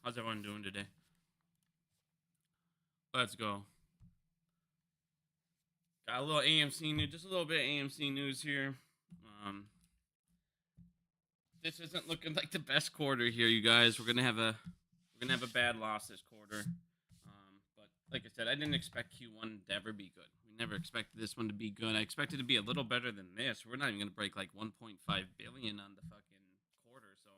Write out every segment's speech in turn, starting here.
How's everyone doing today? Let's go. Got a little AMC news, just a little bit of AMC news here. Um, this isn't looking like the best quarter here, you guys. We're gonna have a bad loss this quarter. But like I said, I didn't expect Q1 to ever be good. We never expected this one to be good. I expected it to be a little better than this. We're not even gonna break like 1.5 billion on the fucking quarter. So,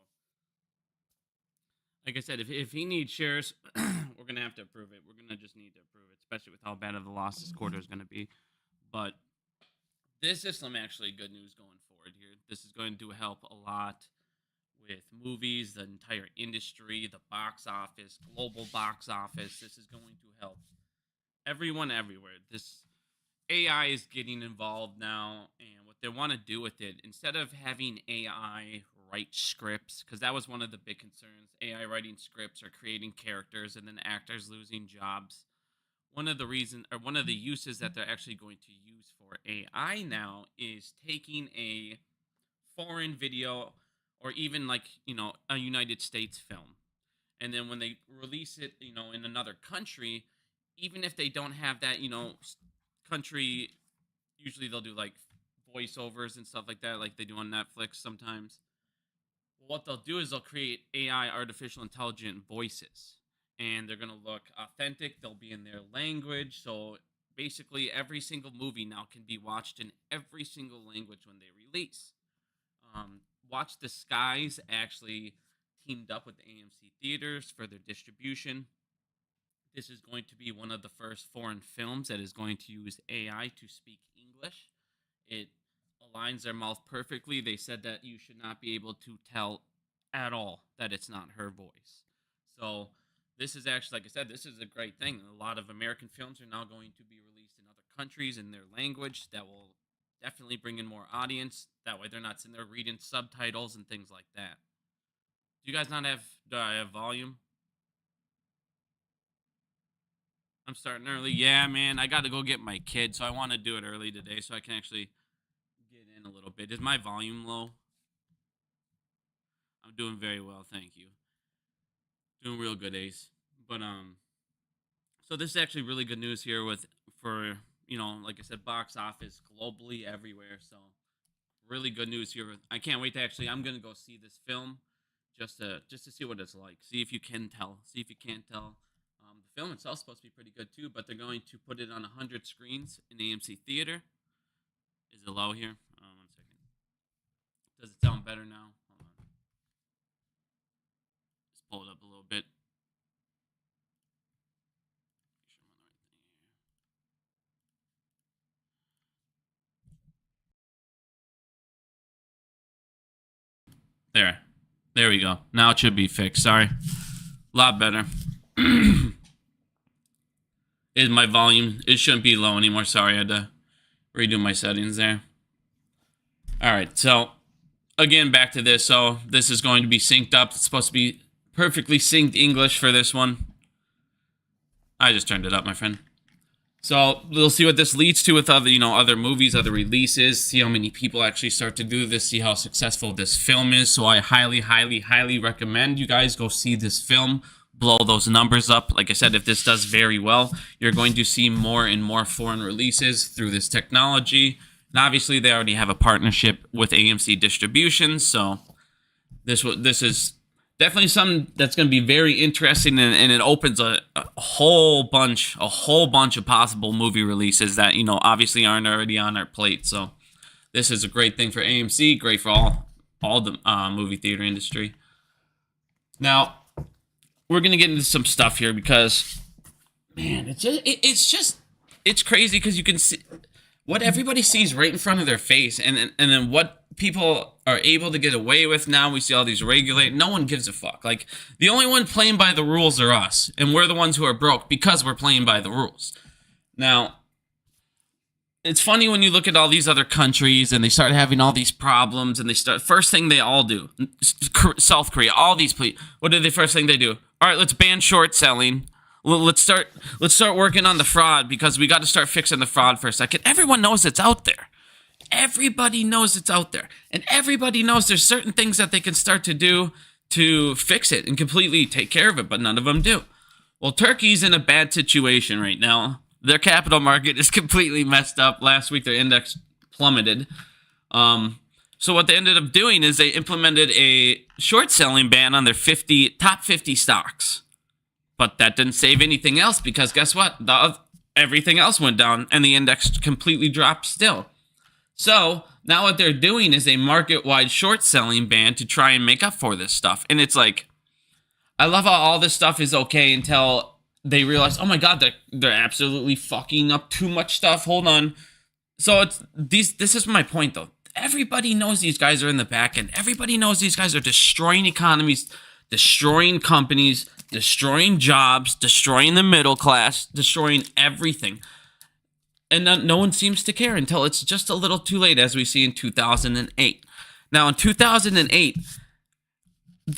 like I said, if he needs shares, we're gonna have to approve it. We're gonna just need to approve it, especially with how bad of the loss this quarter is gonna be. But this is some actually good news going forward here. This is going to help a lot with movies, the entire industry, the box office, global box office. This is going to help everyone everywhere. This AI is getting involved now, and what they want to do with it, instead of having AI write scripts, because that was one of the big concerns, AI writing scripts or creating characters and then actors losing jobs. One of the uses that they're actually going to use for AI now is taking a foreign video or even like, a United States film. And then when they release it, in another country, even if they don't have that, country, usually they'll do like voiceovers and stuff like that, like they do on Netflix sometimes. What they'll do is they'll create AI, artificial intelligent voices, and they're going to look authentic. They'll be in their language. So basically every single movie now can be watched in every single language when they release. Watch the Skies actually teamed up with AMC theaters for their distribution. This is going to be one of the first foreign films that is going to use AI to speak English. It aligns their mouth perfectly. They said that you should not be able to tell at all that it's not her voice. So this is actually, like I said, this is a great thing. A lot of American films are now going to be released in other countries in their language. That will definitely bring in more audience. That way they're not sitting there reading subtitles and things like that. Do you guys not have, do I have volume? I'm starting early. Yeah, man, I got to go get my kid, so I want to do it early today so I can actually get in a little bit. Is my volume low? I'm doing very well, thank you. Doing real good, Ace. But so this is actually really good news here for like I said, box office globally everywhere. So really good news here. I can't wait to actually. I'm gonna go see this film just to see what it's like. See if you can tell. See if you can't tell. The film itself is supposed to be pretty good too, but they're going to put it on 100 screens in AMC theater. Is it low here? 1 second. Does it sound better now? Hold on. Just pull it up a little bit. There we go. Now it should be fixed. Sorry. A lot better. Is my volume? It shouldn't be low anymore. Sorry, I had to redo my settings there. All right, so again, back to this. So this is going to be synced up. It's supposed to be perfectly synced English for this one. I just turned it up, my friend. So we'll see what this leads to with other movies, other releases. See how many people actually start to do this. See how successful this film is. So I highly, highly, highly recommend you guys go see this film. Blow those numbers up. Like I said, if this does very well, you're going to see more and more foreign releases through this technology. And obviously, they already have a partnership with AMC Distribution. So this is definitely something that's going to be very interesting, and it opens a whole bunch of possible movie releases that obviously aren't already on our plate. So this is a great thing for AMC, great for all the movie theater industry. Now we're gonna get into some stuff here because, man, it's crazy because you can see what everybody sees right in front of their face, and then what people are able to get away with now. We see all these regulate. No one gives a fuck. Like, the only one playing by the rules are us, and we're the ones who are broke because we're playing by the rules. Now, it's funny when you look at all these other countries and they start having all these problems, and first thing they all do, South Korea, all these people, what are the first thing they do? All right, let's ban short selling. Let's start working on the fraud because we got to start fixing the fraud for a second. Everyone knows it's out there. Everybody knows it's out there. And everybody knows there's certain things that they can start to do to fix it and completely take care of it, but none of them do. Well, Turkey's in a bad situation right now. Their capital market is completely messed up. Last week, their index plummeted. So what they ended up doing is they implemented a short selling ban on their top 50 stocks. But that didn't save anything else because guess what? Everything else went down and the index completely dropped still. So now what they're doing is a market-wide short selling ban to try and make up for this stuff. And it's like, I love how all this stuff is okay until they realize, oh my God, they're absolutely fucking up too much stuff. Hold on. So this is my point though. Everybody knows these guys are in the back end. Everybody knows these guys are destroying economies, destroying companies, destroying jobs, destroying the middle class, destroying everything. And no one seems to care until it's just a little too late, as we see in 2008. Now, in 2008,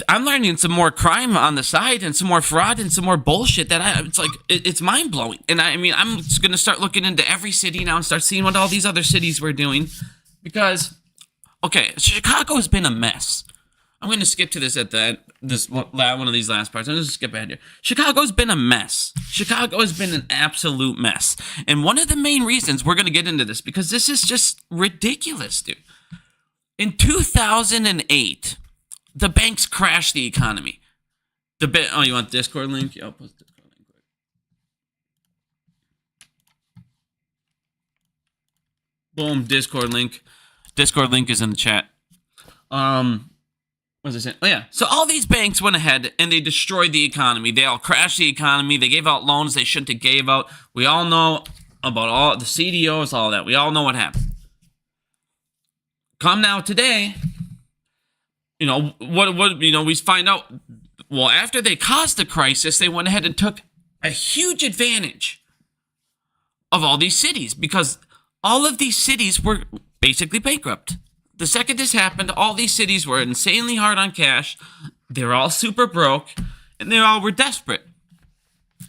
I'm learning some more crime on the side and some more fraud and some more bullshit it's mind-blowing. And I mean, I'm just going to start looking into every city now and start seeing what all these other cities were doing. Because, okay, Chicago's been a mess. I'm going to skip to this at the end, one of these last parts. I'm going to skip ahead here. Chicago's been a mess. Chicago has been an absolute mess. And one of the main reasons we're going to get into this, because this is just ridiculous, dude. In 2008, the banks crashed the economy. Oh, you want Discord link? Yeah, I'll post Discord link quick. Boom, Discord link. Discord link is in the chat. What was I saying? Oh, yeah. So all these banks went ahead and they destroyed the economy. They all crashed the economy. They gave out loans they shouldn't have gave out. We all know about all the CDOs, all that. We all know what happened. Come now today, we find out, well, after they caused the crisis, they went ahead and took a huge advantage of all these cities because all of these cities were basically bankrupt. The second this happened, all these cities were insanely hard on cash. They were all super broke, and they all were desperate.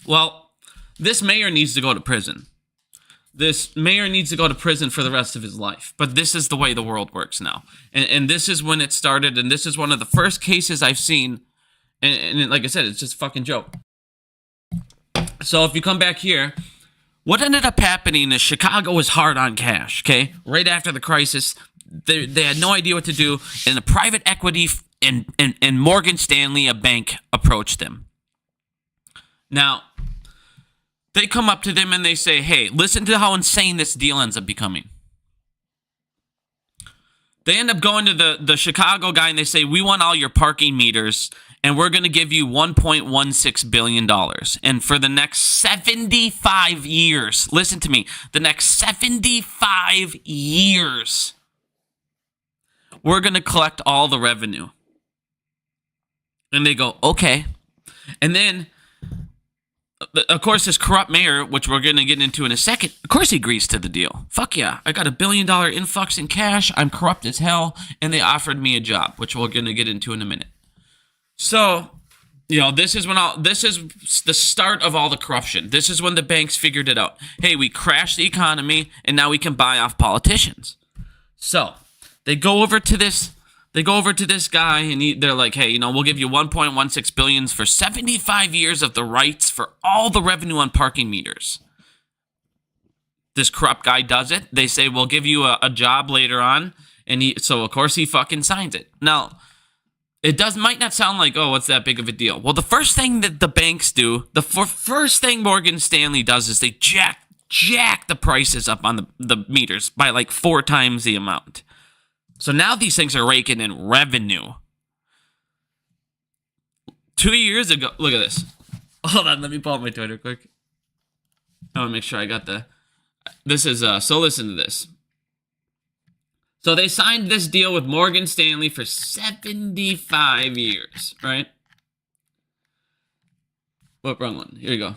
Well, this mayor needs to go to prison. This mayor needs to go to prison for the rest of his life. But this is the way the world works now. And this is when it started, and this is one of the first cases I've seen. And like I said, it's just a fucking joke. So if you come back here, what ended up happening is Chicago was hard on cash, okay? Right after the crisis, they had no idea what to do, and the private equity and Morgan Stanley, a bank, approached them. Now, they come up to them and they say, hey, listen to how insane this deal ends up becoming. They end up going to the Chicago guy and they say, we want all your parking meters and we're going to give you $1.16 billion. And for the next 75 years, listen to me, the next 75 years, we're going to collect all the revenue. And they go, okay. And then, of course, this corrupt mayor, which we're going to get into in a second, of course he agrees to the deal. Fuck yeah. I got $1 billion influx in cash. I'm corrupt as hell. And they offered me a job, which we're going to get into in a minute. So, this is the start of all the corruption. This is when the banks figured it out. Hey, we crashed the economy and now we can buy off politicians. So, they go over to this guy and they're like, hey, we'll give you $1.16 billion for 75 years of the rights for all the revenue on parking meters. This corrupt guy does it. They say, we'll give you a job later on. And so of course he fucking signs it. Now, it might not sound like, oh, what's that big of a deal? Well, the first thing that the banks do, the first thing Morgan Stanley does is they jack the prices up on the meters by like 4 times the amount. So now these things are raking in revenue. 2 years ago, look at this. Hold on, let me pull up my Twitter quick. I want to make sure I got this is, so listen to this. So they signed this deal with Morgan Stanley for 75 years, right? What, wrong one? Here you go.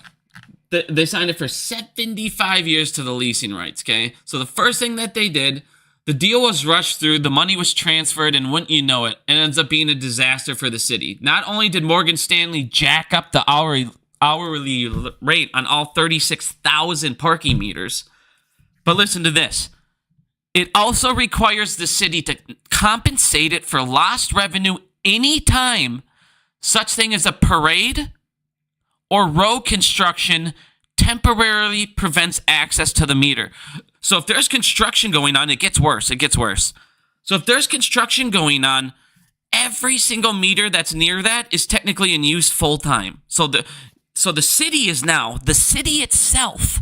They signed it for 75 years to the leasing rights, okay? So the first thing that they did, the deal was rushed through, the money was transferred, and wouldn't you know it, it ends up being a disaster for the city. Not only did Morgan Stanley jack up the hourly rate on all 36,000 parking meters, but listen to this. It also requires the city to compensate it for lost revenue any time such thing as a parade or road construction temporarily prevents access to the meter. So if there's construction going on, it gets worse. It gets worse. So if there's construction going on, every single meter that's near that is technically in use full time. So the city itself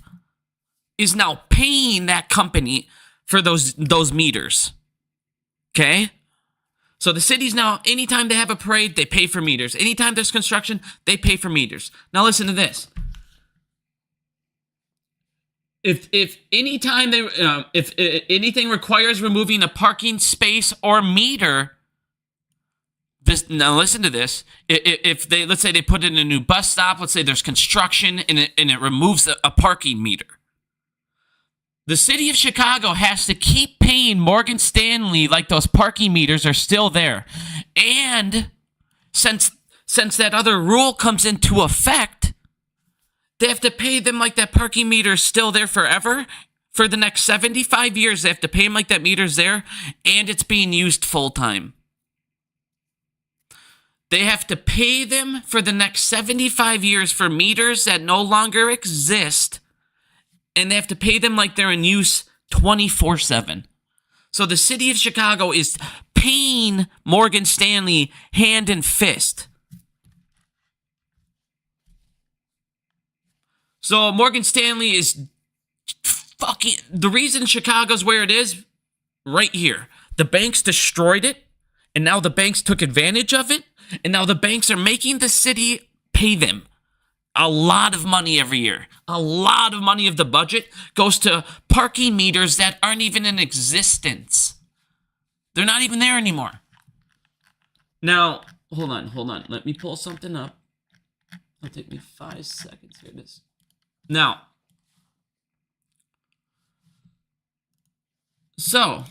is now paying that company for those meters. Okay? So the city's now, anytime they have a parade, they pay for meters. Anytime there's construction, they pay for meters. Now listen to this. If anytime if anything requires removing a parking space or meter, now listen to this. If they, let's say they put in a new bus stop, let's say there's construction and it removes a parking meter, the city of Chicago has to keep paying Morgan Stanley like those parking meters are still there. And since that other rule comes into effect, they have to pay them like that parking meter is still there forever. For the next 75 years, they have to pay them like that meter's there, and it's being used full time. They have to pay them for the next 75 years for meters that no longer exist, and they have to pay them like they're in use 24/7. So the city of Chicago is paying Morgan Stanley hand and fist. So Morgan Stanley is fucking... The reason Chicago's where it is, right here. The banks destroyed it, and now the banks took advantage of it, and now the banks are making the city pay them a lot of money every year. A lot of money of the budget goes to parking meters that aren't even in existence. They're not even there anymore. Now, hold on. Let me pull something up. It'll take me 5 seconds. Here it is. Now, so,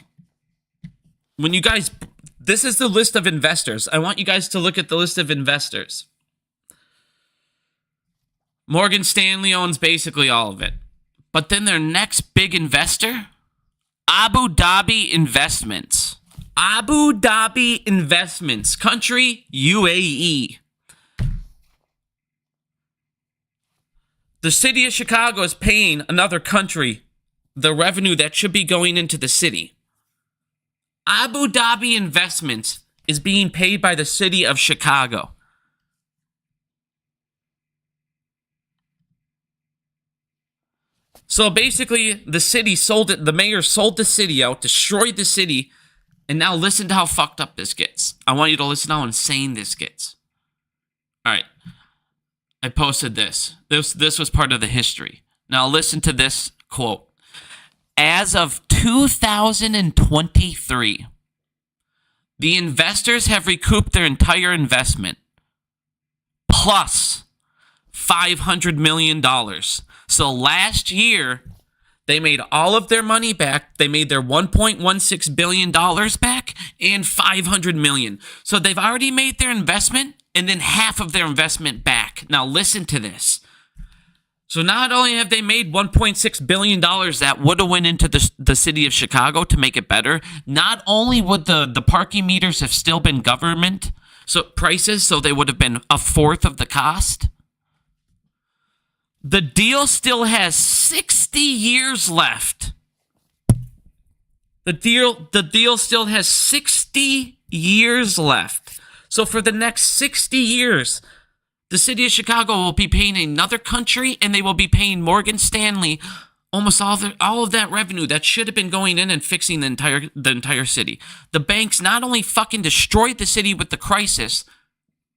when you guys... This is the list of investors. I want you guys to look at the list of investors. Morgan Stanley owns basically all of it. But then their next big investor, Abu Dhabi Investments. Abu Dhabi Investments. Country, UAE. The city of Chicago is paying another country the revenue that should be going into the city. Abu Dhabi Investments is being paid by the city of Chicago. So basically, the city sold it, the mayor sold the city out, destroyed the city, and now listen to how fucked up this gets. I want you to listen to how insane this gets. All right. I posted this. This was part of the history. Now listen to this quote. As of 2023, the investors have recouped their entire investment, plus $500 million. So last year, they made all of their money back. They made their $1.16 billion back and $500 million. So they've already made their investment and then half of their investment back. Now listen to this. So not only have they made $1.6 billion that would have went into the city of Chicago to make it better, not only would the parking meters have still been government prices, so they would have been a fourth of the cost. The deal still has 60 years left. The deal still has 60 years left. So for the next 60 years, the city of Chicago will be paying another country, and they will be paying Morgan Stanley almost all of that revenue that should have been going in and fixing the entire city. The banks not only fucking destroyed the city with the crisis,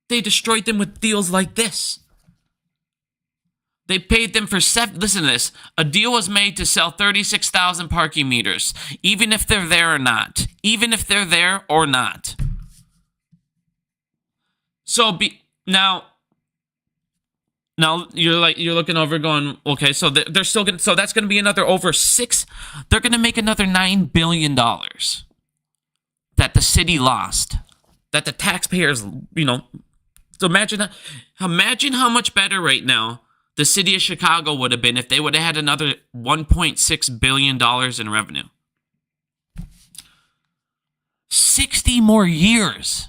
they destroyed them with deals like this. They paid them for listen to this. A deal was made to sell 36,000 parking meters, even if they're there or not. Even if they're there or not. So Now you're looking over going, okay, so they're still going, so that's going to be another they're going to make another $9 billion that the city lost, that the taxpayers, so imagine how much better right now the city of Chicago would have been if they would have had another $1.6 billion in revenue. 60 more years.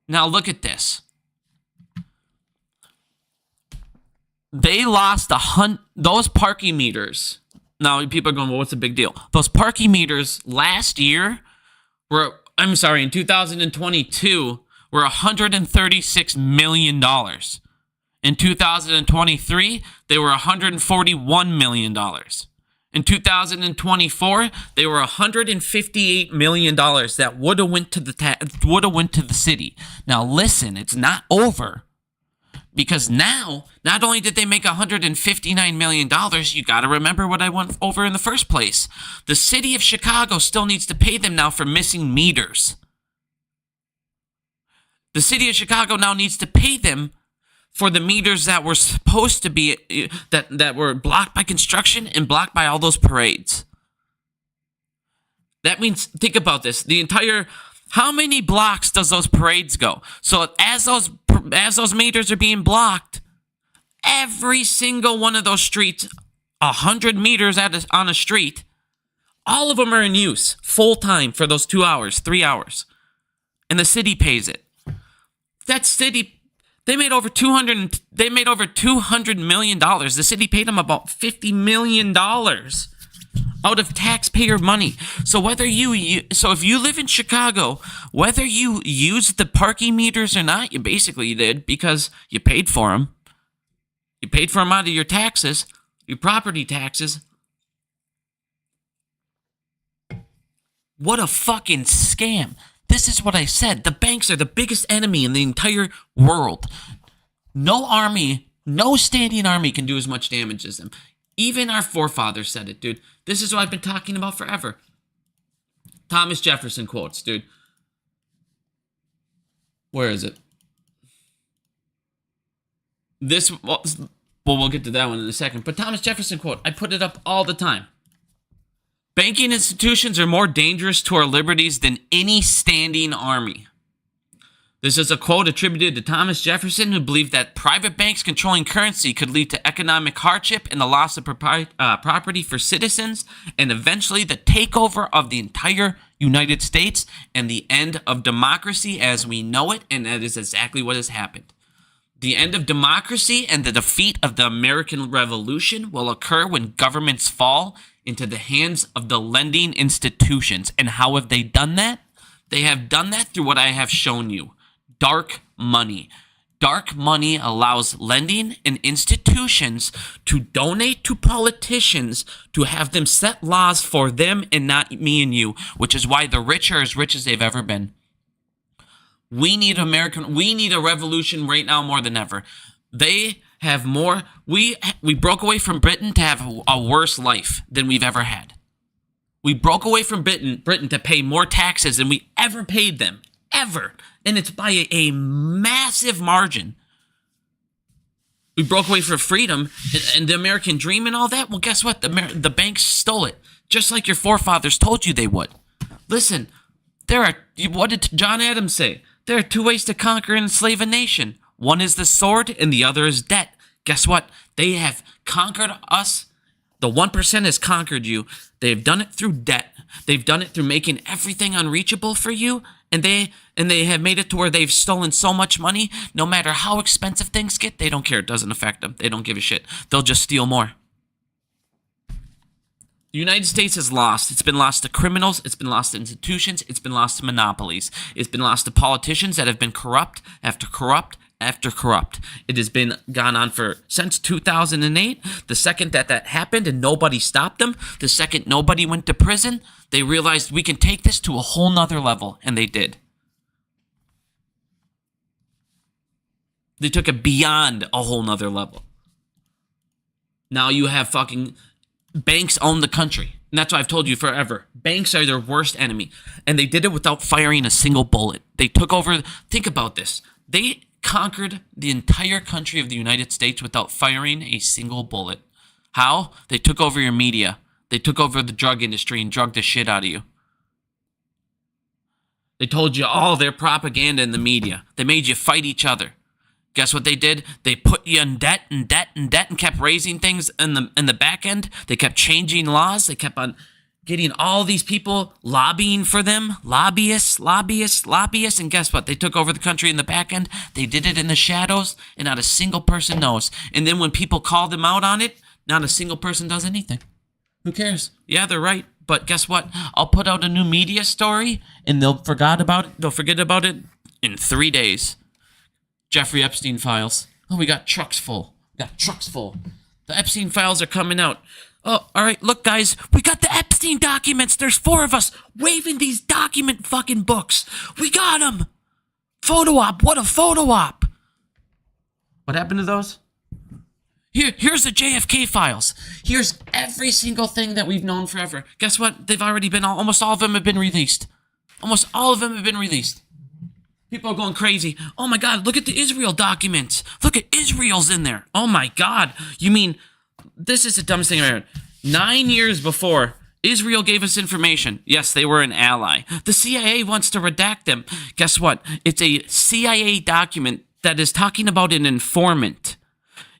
Now look at this. They lost those parking meters. Now people are going, well, what's the big deal? Those parking meters last year in 2022 were $136 million. In 2023, they were $141 million. In 2024, they were $158 million that would have went to the city. Now listen, it's not over. Because now, not only did they make $159 million, you got to remember what I went over in the first place. The city of Chicago still needs to pay them now for missing meters. The city of Chicago now needs to pay them for the meters that were supposed to be, that were blocked by construction and blocked by all those parades. That means, think about this, how many blocks does those parades go? So as those meters are being blocked, every single one of those streets, 100 meters on a street, all of them are in use full time for those 2 hours, 3 hours. And the city pays it. That city, they made over $200 million. The city paid them about $50 million out of taxpayer money. So if you live in Chicago, whether you use the parking meters or not, you basically did because you paid for them. You paid for them out of your taxes, your property taxes. What a fucking scam. This is what I said. The banks are the biggest enemy in the entire world. No army, no standing army can do as much damage as them. Even our forefathers said it, dude. This is what I've been talking about forever. Thomas Jefferson quotes, dude. Where is it? We'll get to that one in a second. But Thomas Jefferson quote, I put it up all the time. Banking institutions are more dangerous to our liberties than any standing army. This is a quote attributed to Thomas Jefferson, who believed that private banks controlling currency could lead to economic hardship and the loss of property for citizens, and eventually the takeover of the entire United States and the end of democracy as we know it, and that is exactly what has happened. The end of democracy and the defeat of the American Revolution will occur when governments fall into the hands of the lending institutions. And how have they done that? They have done that through what I have shown you. Dark money. Dark money allows lending and institutions to donate to politicians to have them set laws for them and not me and you, which is why the rich are as rich as they've ever been. We need a revolution right now more than ever. They have more. We broke away from Britain to have a worse life than we've ever had. We broke away from Britain to pay more taxes than we ever paid them. Ever. And it's by a massive margin. We broke away from freedom and the American dream and all that. Well, guess what? The banks stole it. Just like your forefathers told you they would. Listen, what did John Adams say? There are two ways to conquer and enslave a nation. One is the sword and the other is debt. Guess what? They have conquered us. The 1% has conquered you. They've done it through debt. They've done it through making everything unreachable for you. And they have made it to where they've stolen so much money, no matter how expensive things get, they don't care. It doesn't affect them. They don't give a shit. They'll just steal more. The United States has lost. It's been lost to criminals. It's been lost to institutions. It's been lost to monopolies. It's been lost to politicians that have been corrupt after corrupt after corrupt. It has been gone on since 2008. The second that happened and nobody stopped them, the second nobody went to prison, they realized we can take this to a whole nother level, and they did. They took it beyond a whole nother level. Now you have fucking banks own the country. And that's what I've told you forever. Banks are their worst enemy. And they did it without firing a single bullet. They took over. Think about this. They conquered the entire country of the United States without firing a single bullet. How? They took over your media. They took over the drug industry and drugged the shit out of you. They told you all their propaganda in the media. They made you fight each other. Guess what they did? They put you in debt and debt and debt and kept raising things in the back end. They kept changing laws. They kept getting all these people lobbying for them, lobbyists, and guess what? They took over the country in the back end. They did it in the shadows, and not a single person knows. And then when people call them out on it, not a single person does anything. Who cares? Yeah, they're right. But guess what? I'll put out a new media story, and they'll forget about it in 3 days. Jeffrey Epstein files. Oh, we got trucks full. The Epstein files are coming out. Oh, all right, look, guys, we got the Epstein documents. There's 4 of us waving these document fucking books. We got them. Photo op. What a photo op. What happened to those? Here's the JFK files. Here's every single thing that we've known forever. Guess what? They've already been, almost all of them have been released. People are going crazy. Oh my God, look at the Israel documents. Look at Israel's in there. Oh my God. You mean, this is the dumbest thing I've ever heard. 9 years before, Israel gave us information. Yes, they were an ally. The CIA wants to redact them. Guess what? It's a CIA document that is talking about an informant.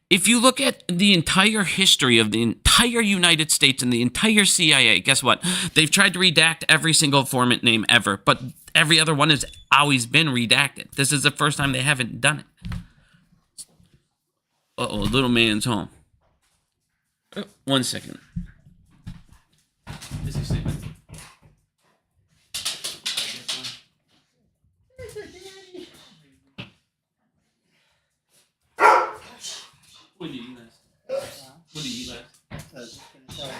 If you look at the entire history of the entire United States and the entire CIA, guess what? They've tried to redact every single informant name ever, but every other one has always been redacted. This is the first time they haven't done it. Uh-oh, little man's home. 1 second. Is he sleeping? What did you eat last? I was just gonna tell you.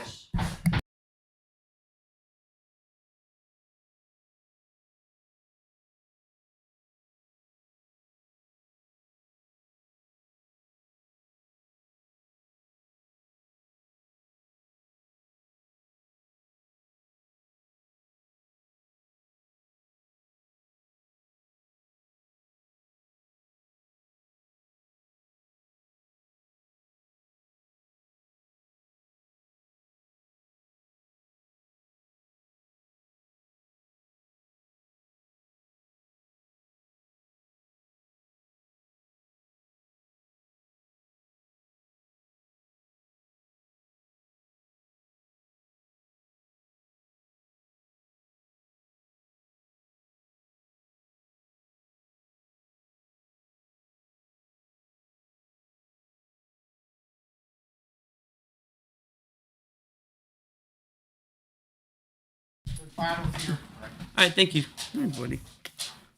All right, thank you. All right, buddy.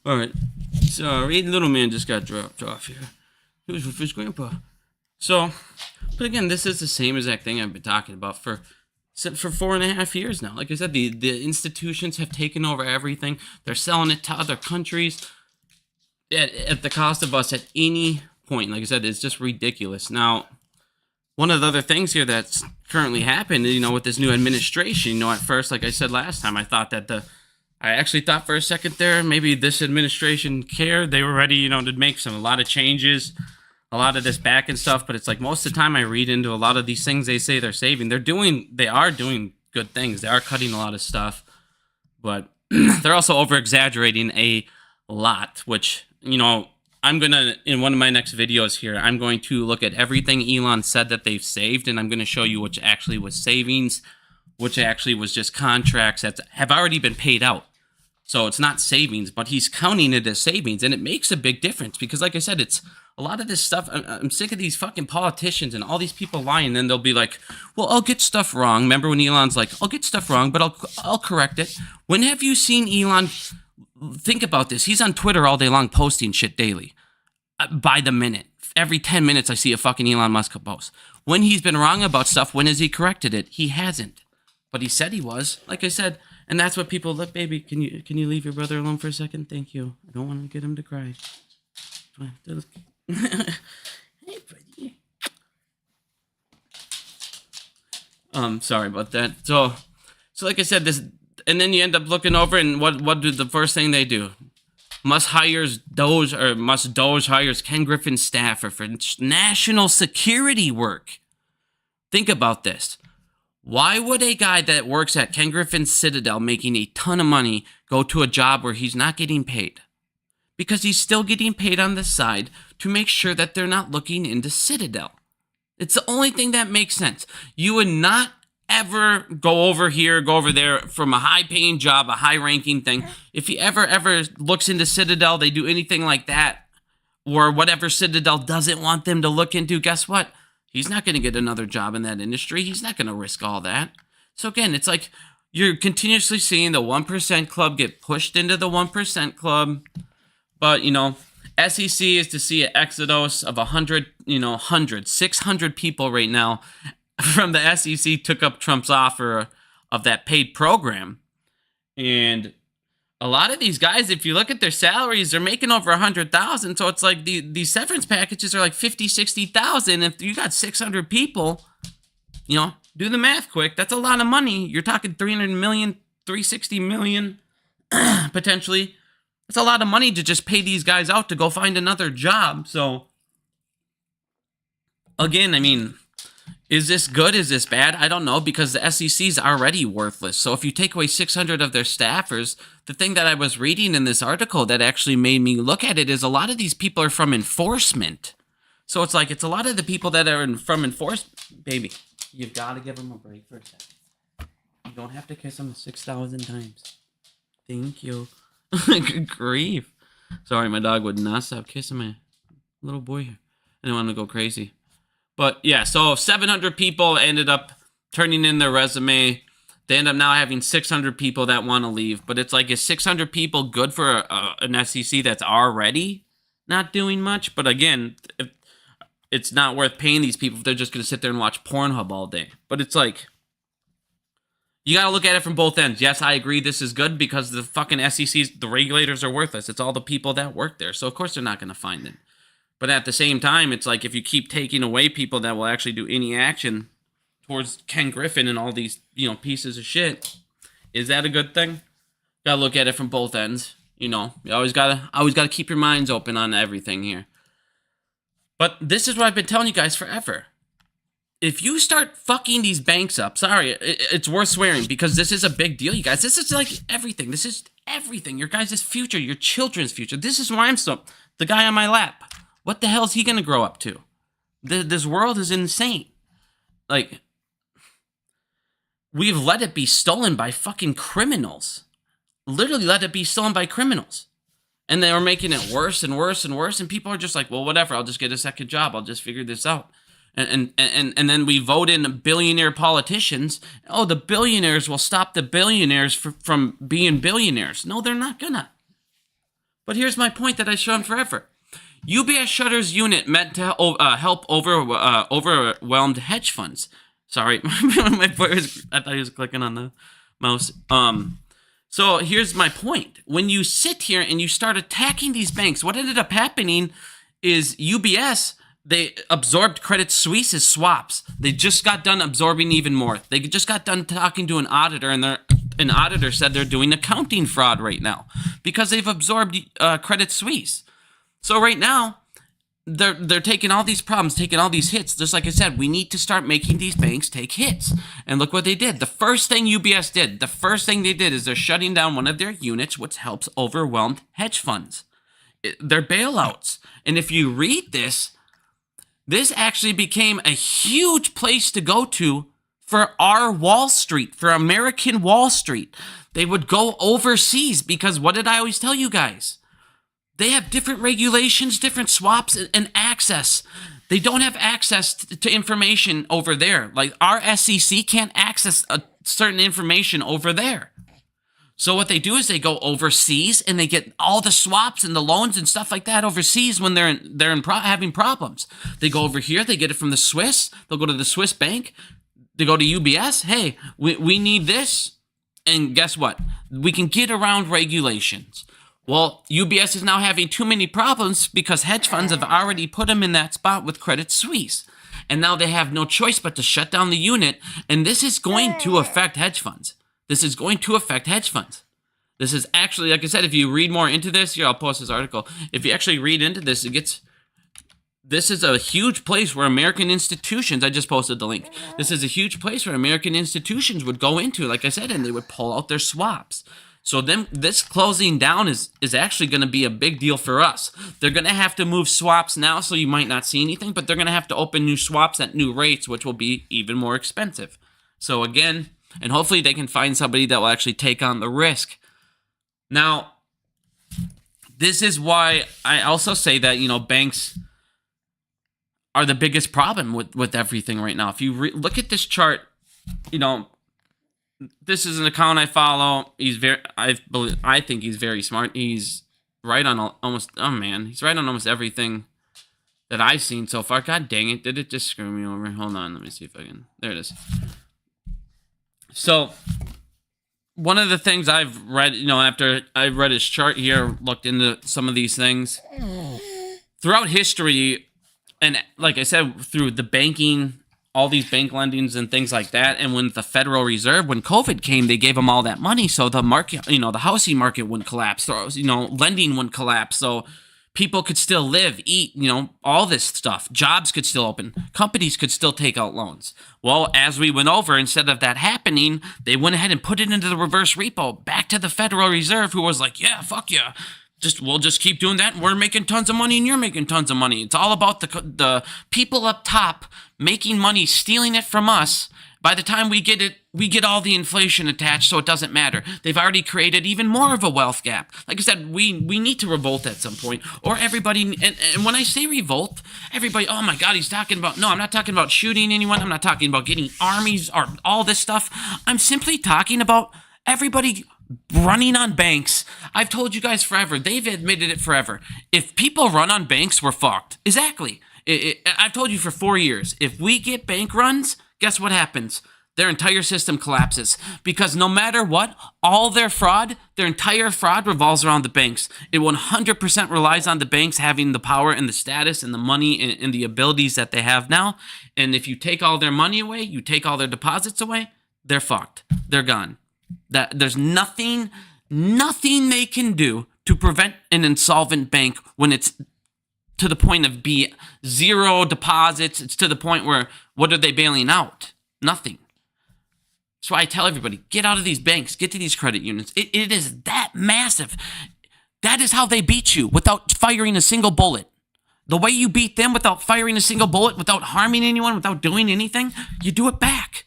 All right. Sorry, little man just got dropped off here. He was with his grandpa. So, but again, this is the same exact thing I've been talking about for 4.5 years now. Like I said, the institutions have taken over everything. They're selling it to other countries at the cost of us at any point. Like I said, it's just ridiculous. Now, one of the other things here that's currently happened, with this new administration, at first, like I said last time, I actually thought for a second there, maybe this administration cared. They were ready, to make a lot of changes, a lot of this back and stuff. But it's like most of the time I read into a lot of these things they say they're saving. They are doing good things. They are cutting a lot of stuff, but they're also over exaggerating a lot, which, I'm going to, in one of my next videos here, I'm going to look at everything Elon said that they've saved, and I'm going to show you which actually was savings, which actually was just contracts that have already been paid out. So it's not savings, but he's counting it as savings, and it makes a big difference because, like I said, it's a lot of this stuff. I'm sick of these fucking politicians and all these people lying, and they'll be like, well, I'll get stuff wrong. Remember when Elon's like, I'll get stuff wrong, but I'll correct it. When have you seen Elon... Think about this. He's on Twitter all day long posting shit daily. By the minute. Every 10 minutes I see a fucking Elon Musk post. When he's been wrong about stuff, when has he corrected it? He hasn't. But he said he was. Like I said, and that's what people... Look, baby, can you leave your brother alone for a second? Thank you. I don't want to get him to cry. Hey, buddy. Sorry about that. So like I said, this... And then you end up looking over, and what did the first thing they do? Musk Doge hires Ken Griffin's staffer for national security work. Think about this. Why would a guy that works at Ken Griffin's Citadel making a ton of money go to a job where he's not getting paid? Because he's still getting paid on the side to make sure that they're not looking into Citadel. It's the only thing that makes sense. You would not ever go over here, go over there from a high-paying job, a high-ranking thing, if he ever looks into Citadel, they do anything like that, or whatever Citadel doesn't want them to look into, guess what? He's not going to get another job in that industry. He's not going to risk all that. So again, it's like you're continuously seeing the 1% club get pushed into the 1% club. But, SEC is to see an exodus of 600 people right now from the SEC took up Trump's offer of that paid program. And a lot of these guys, if you look at their salaries, they're making over 100,000. So it's like these severance packages are like 50, 60,000. If you got 600 people, do the math quick. That's a lot of money. You're talking 300 million, 360 million, potentially. That's a lot of money to just pay these guys out to go find another job. So again, is this good? Is this bad? I don't know, because the SEC is already worthless. So if you take away 600 of their staffers, the thing that I was reading in this article that actually made me look at it is a lot of these people are from enforcement. So it's like, it's a lot of the people that are from enforcement. Baby, you've got to give them a break for a second. You don't have to kiss them 6,000 times. Thank you. Good grief. Sorry, my dog would not stop kissing my little boy here. I didn't want him to go crazy. But yeah, so 700 people ended up turning in their resume. They end up now having 600 people that want to leave. But it's like, is 600 people good for an SEC that's already not doing much? But again, it's not worth paying these people if they're just going to sit there and watch Pornhub all day. But it's like, you got to look at it from both ends. Yes, I agree this is good because the fucking SEC's, the regulators are worthless. It's all the people that work there. So of course they're not going to find it. But at the same time, it's like if you keep taking away people that will actually do any action towards Ken Griffin and all these, pieces of shit, is that a good thing? Gotta look at it from both ends. You always gotta keep your minds open on everything here. But this is what I've been telling you guys forever. If you start fucking these banks up, sorry, it's worth swearing because this is a big deal, you guys. This is like everything. This is everything. Your guys' future, your children's future. This is why I'm the guy on my lap. What the hell is he going to grow up to? This world is insane. Like, we've let it be stolen by fucking criminals. Literally let it be stolen by criminals. And they were making it worse and worse and worse. And people are just like, well, whatever. I'll just get a second job. I'll just figure this out. And then we vote in billionaire politicians. Oh, the billionaires will stop the billionaires from being billionaires. No, they're not gonna. But here's my point that I shown forever. UBS Shutter's unit meant to help overwhelmed hedge funds. Sorry, my boy I thought he was clicking on the mouse. So here's my point. When you sit here and you start attacking these banks, what ended up happening is UBS, they absorbed Credit Suisse's swaps. They just got done absorbing even more. They just got done talking to an auditor, and an auditor said they're doing accounting fraud right now because they've absorbed Credit Suisse. So right now, they're taking all these problems, taking all these hits. Just like I said, we need to start making these banks take hits. And look what they did. The first thing UBS did, is they're shutting down one of their units, which helps overwhelmed hedge funds. They're bailouts. And if you read this actually became a huge place to go to for our Wall Street, for American Wall Street. They would go overseas because what did I always tell you guys? They have different regulations, different swaps, and access. They don't have access to information over there. Like our SEC can't access a certain information over there. So what they do is they go overseas and they get all the swaps and the loans and stuff like that overseas when they're having problems. They go over here, they get it from the Swiss. They'll go to the Swiss bank. They go to UBS. Hey, we need this. And guess what? We can get around regulations. Well, UBS is now having too many problems because hedge funds have already put them in that spot with Credit Suisse. And now they have no choice but to shut down the unit. And this is going to affect hedge funds. This is going to affect hedge funds. This is actually, like I said, if you read more into this, here, I'll post this article. If you actually read into this, this is a huge place where American institutions, I just posted the link. This is a huge place where American institutions would go into, like I said, and they would pull out their swaps. So then this closing down is actually going to be a big deal for us. They're going to have to move swaps now, so you might not see anything, but they're going to have to open new swaps at new rates, which will be even more expensive. So again, and hopefully they can find somebody that will actually take on the risk. Now, this is why I also say that, banks are the biggest problem with everything right now. If you look at this chart, this is an account I follow. I think he's very smart. He's right on he's right on almost everything that I've seen so far. God dang it, did it just screw me over? Hold on, let me see if I can. There it is. So, one of the things I've read, after I read his chart here, looked into some of these things, throughout history, and like I said, through the banking, all these bank lendings and things like that, and when the Federal Reserve, when COVID came, they gave them all that money so the market, the housing market wouldn't collapse, so, lending wouldn't collapse, so people could still live, eat, all this stuff. Jobs could still open. Companies could still take out loans. Well, as we went over, instead of that happening, they went ahead and put it into the reverse repo, back to the Federal Reserve, who was like, yeah, fuck yeah. We'll just keep doing that, and we're making tons of money, and you're making tons of money. It's all about the people up top making money, stealing it from us. By the time we get it, we get all the inflation attached, so it doesn't matter. They've already created even more of a wealth gap. Like I said, we need to revolt at some point, or everybody. And when I say revolt, everybody, oh my God, he's talking about. No, I'm not talking about shooting anyone. I'm not talking about getting armies or all this stuff. I'm simply talking about everybody running on banks. I've told you guys forever. They've admitted it forever. If people run on banks, we're fucked. Exactly. I've told you for 4 years. If we get bank runs, guess what happens? Their entire system collapses, because no matter what, all their entire fraud revolves around the banks. It 100% relies on the banks having the power and the status and the money and the abilities that they have now. And if you take all their money away, you take all their deposits away, they're fucked. They're gone. There's nothing they can do to prevent an insolvent bank when it's to the point of zero deposits. It's to the point where, what are they bailing out? Nothing. That's why I tell everybody, get out of these banks, get to these credit unions. It is that massive. That is how they beat you, without firing a single bullet. The way you beat them without firing a single bullet, without harming anyone, without doing anything, you do it back.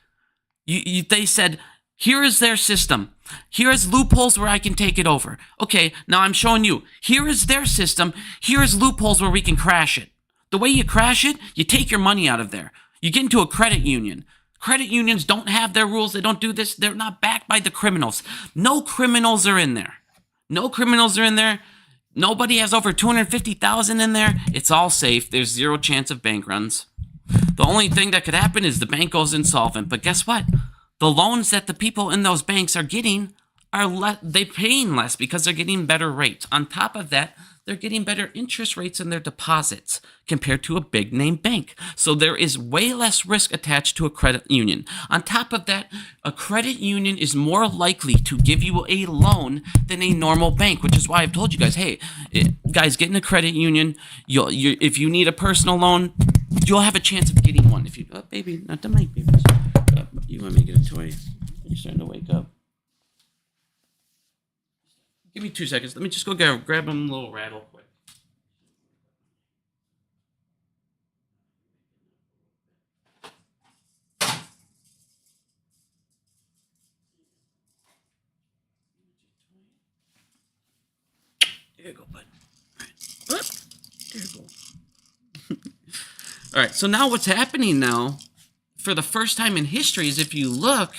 They said, here is their system. Here is loopholes where I can take it over. Okay, now I'm showing you. Here is their system. Here is loopholes where we can crash it. The way you crash it, you take your money out of there. You get into a credit union. Credit unions don't have their rules. They don't do this. They're not backed by the criminals. No criminals are in there. No criminals are in there. Nobody has over 250,000 in there. It's all safe. There's zero chance of bank runs. The only thing that could happen is the bank goes insolvent. But guess what? The loans that the people in those banks are getting they're paying less because they're getting better rates. On top of that, they're getting better interest rates in their deposits compared to a big name bank. So there is way less risk attached to a credit union. On top of that, a credit union is more likely to give you a loan than a normal bank, which is why I've told you guys, hey, guys, get in a credit union. If you need a personal loan, you'll have a chance of getting one. If you, baby, not the mic, baby. You want me to get a toy? You're starting to wake up. Give me 2 seconds. Let me just go grab him a little rattle quick. There you go, bud. All right. There you go. All right, so now what's happening now, for the first time in history, is if you look,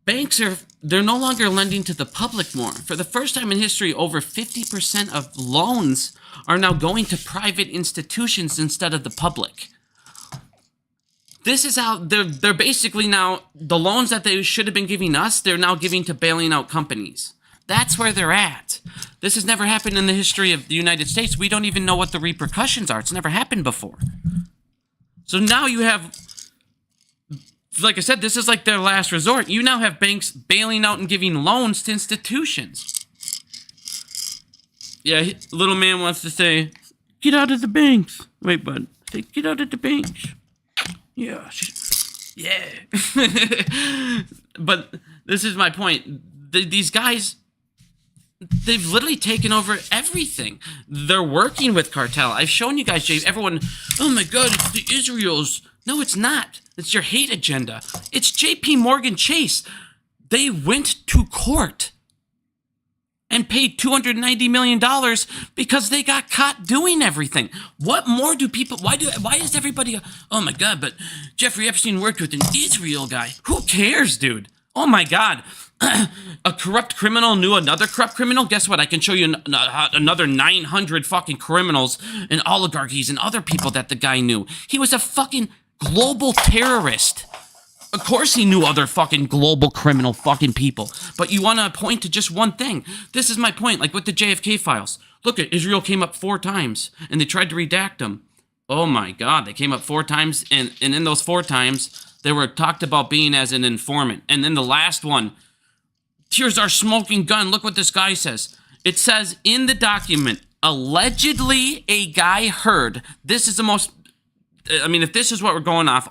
banks they're no longer lending to the public more. For the first time in history, over 50% of loans are now going to private institutions instead of the public. This is how they're basically now, the loans that they should have been giving us, they're now giving to bailing out companies. That's where they're at. This has never happened in the history of the United States. We don't even know what the repercussions are. It's never happened before. So now you have, like I said, this is like their last resort. You now have banks bailing out and giving loans to institutions. Yeah, little man wants to say, get out of the banks. Wait, bud. Say, get out of the banks. Yeah. Yeah. But this is my point. These guys, they've literally taken over everything. They're working with cartel. I've shown you guys, Jay. Everyone, oh my God, it's the Israels. No, it's not. It's your hate agenda. It's JP Morgan Chase. They went to court and paid $290 million because they got caught doing everything. What more do people, why is everybody, oh my God, but Jeffrey Epstein worked with an Israel guy. Who cares, dude? Oh my God. A corrupt criminal knew another corrupt criminal? Guess what? I can show you another 900 fucking criminals and oligarchies and other people that the guy knew. He was a fucking global terrorist. Of course he knew other fucking global criminal fucking people. But you want to point to just one thing. This is my point, like with the JFK files. Look at Israel came up 4 times, and they tried to redact them. Oh my God, they came up 4 times, and in those 4 times, they were talked about being as an informant. And then the last one, here's our smoking gun. Look what this guy says. It says in the document, allegedly a guy heard. This is the most... I mean, if this is what we're going off,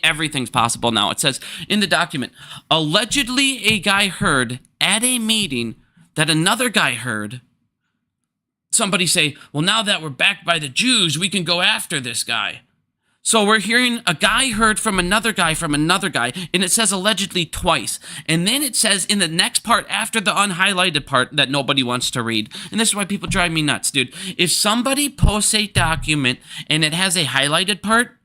everything's possible now. It says in the document, allegedly a guy heard at a meeting that another guy heard somebody say, well, now that we're backed by the Jews, we can go after this guy. So we're hearing a guy heard from another guy, and it says allegedly twice. And then it says in the next part after the unhighlighted part that nobody wants to read. And this is why people drive me nuts, dude. If somebody posts a document and it has a highlighted part,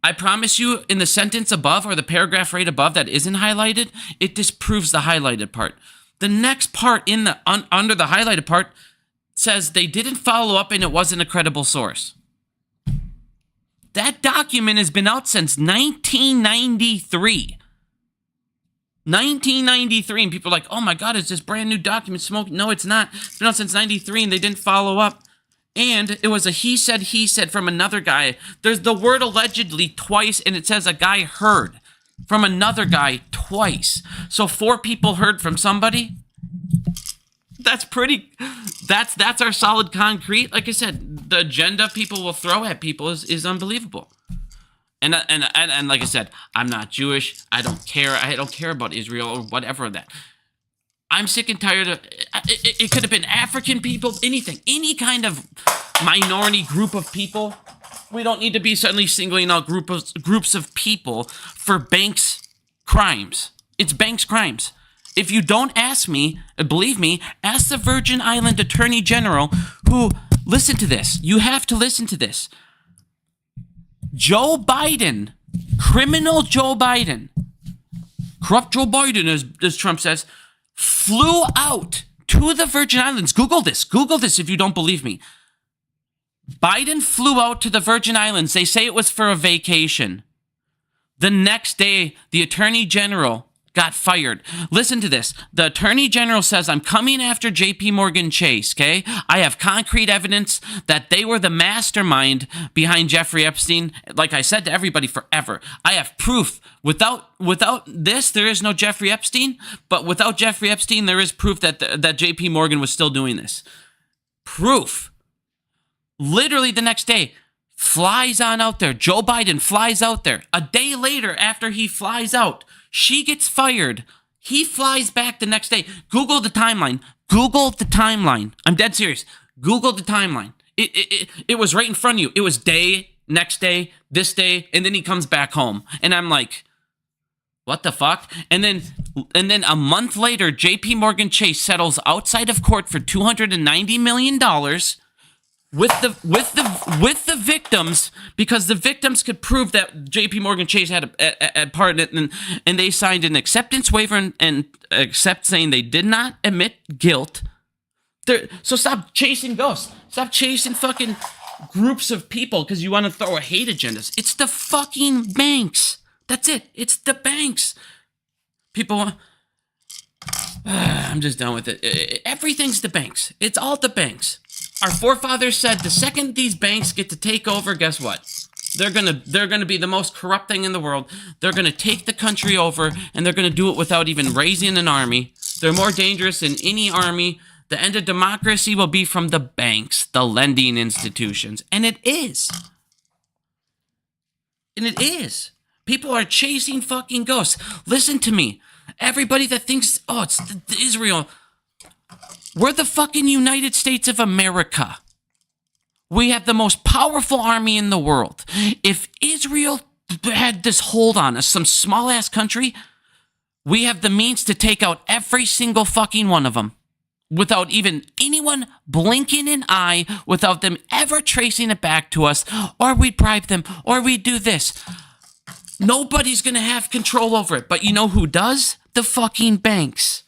I promise you in the sentence above or the paragraph right above that isn't highlighted, it disproves the highlighted part. The next part in the under the highlighted part says they didn't follow up and it wasn't a credible source. That document has been out since 1993. 1993, and people are like, oh my God, it's this brand new document smoking. No, it's not. It's been out since 93, and they didn't follow up. And it was a he said from another guy. There's the word allegedly twice, and it says a guy heard from another guy twice. So 4 people heard from somebody. That's our solid concrete. Like I said, the agenda people will throw at people is unbelievable. And like I said, I'm not Jewish. I don't care. I don't care about Israel or whatever that. I'm sick and tired of it could have been African people, anything, any kind of minority group of people. We don't need to be suddenly singling out groups of people for Banks' crimes. It's Banks' crimes. If you don't ask me, believe me, ask the Virgin Island Attorney General who, listen to this. You have to listen to this. Joe Biden, criminal Joe Biden, corrupt Joe Biden, as Trump says, flew out to the Virgin Islands. Google this if you don't believe me. Biden flew out to the Virgin Islands. They say it was for a vacation. The next day, the Attorney General got fired. Listen to this. The Attorney General says, I'm coming after JP Morgan Chase, okay? I have concrete evidence that they were the mastermind behind Jeffrey Epstein. Like I said to everybody forever, I have proof. Without this, there is no Jeffrey Epstein, but without Jeffrey Epstein, there is proof that JP Morgan was still doing this. Proof. Literally the next day, flies on out there. Joe Biden flies out there. A day later, after he flies out, she gets fired. He flies back the next day. Google the timeline. Google the timeline. I'm dead serious. Google the timeline. It was right in front of you. It was day, next day, this day, and then he comes back home. And I'm like, what the fuck? And then a month later, JP Morgan Chase settles outside of court for $290 million with the victims, because the victims could prove that JP Morgan Chase had a part in it, and they signed an acceptance waiver and accept saying they did not admit guilt. So stop chasing ghosts. Stop chasing fucking groups of people because you want to throw a hate agendas. It's the fucking banks. That's it. It's the banks. People, I'm just done with it. Everything's the banks. It's all the banks. Our forefathers said the second these banks get to take over, guess what? They're gonna be the most corrupt thing in the world. They're gonna take the country over, and they're gonna do it without even raising an army. They're more dangerous than any army. The end of democracy will be from the banks, the lending institutions, and it is. And it is. People are chasing fucking ghosts. Listen to me. Everybody that thinks, oh, it's Israel. We're the fucking United States of America. We have the most powerful army in the world. If Israel had this hold on us, some small ass country, we have the means to take out every single fucking one of them without even anyone blinking an eye, without them ever tracing it back to us, or we bribe them, or we do this. Nobody's going to have control over it. But you know who does? The fucking banks.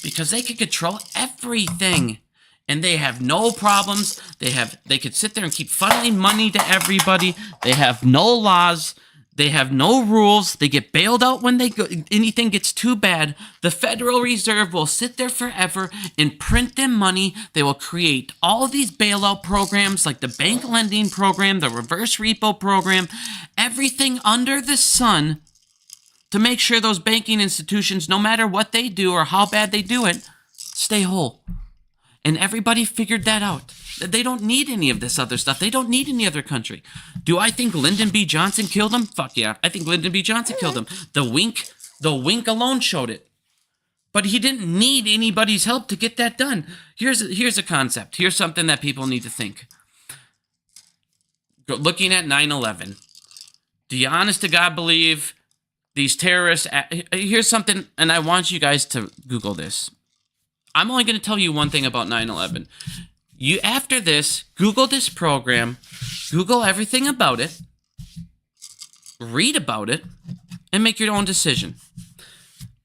Because they can control everything. And they have no problems. They could sit there and keep funneling money to everybody. They have no laws. They have no rules. They get bailed out when anything gets too bad. The Federal Reserve will sit there forever and print them money. They will create all these bailout programs like the bank lending program, the reverse repo program, everything under the sun to make sure those banking institutions, no matter what they do or how bad they do it, stay whole. And everybody figured that out. They don't need any of this other stuff. They don't need any other country. Do I think Lyndon B. Johnson killed him? Fuck yeah. I think Lyndon B. Johnson killed him. The wink alone showed it. But he didn't need anybody's help to get that done. Here's a concept. Here's something that people need to think. Looking at 9/11. Do you honest to God believe these terrorists... Here's something, and I want you guys to Google this. I'm only going to tell you one thing about 9/11. You, after this, Google this program, Google everything about it, read about it, and make your own decision.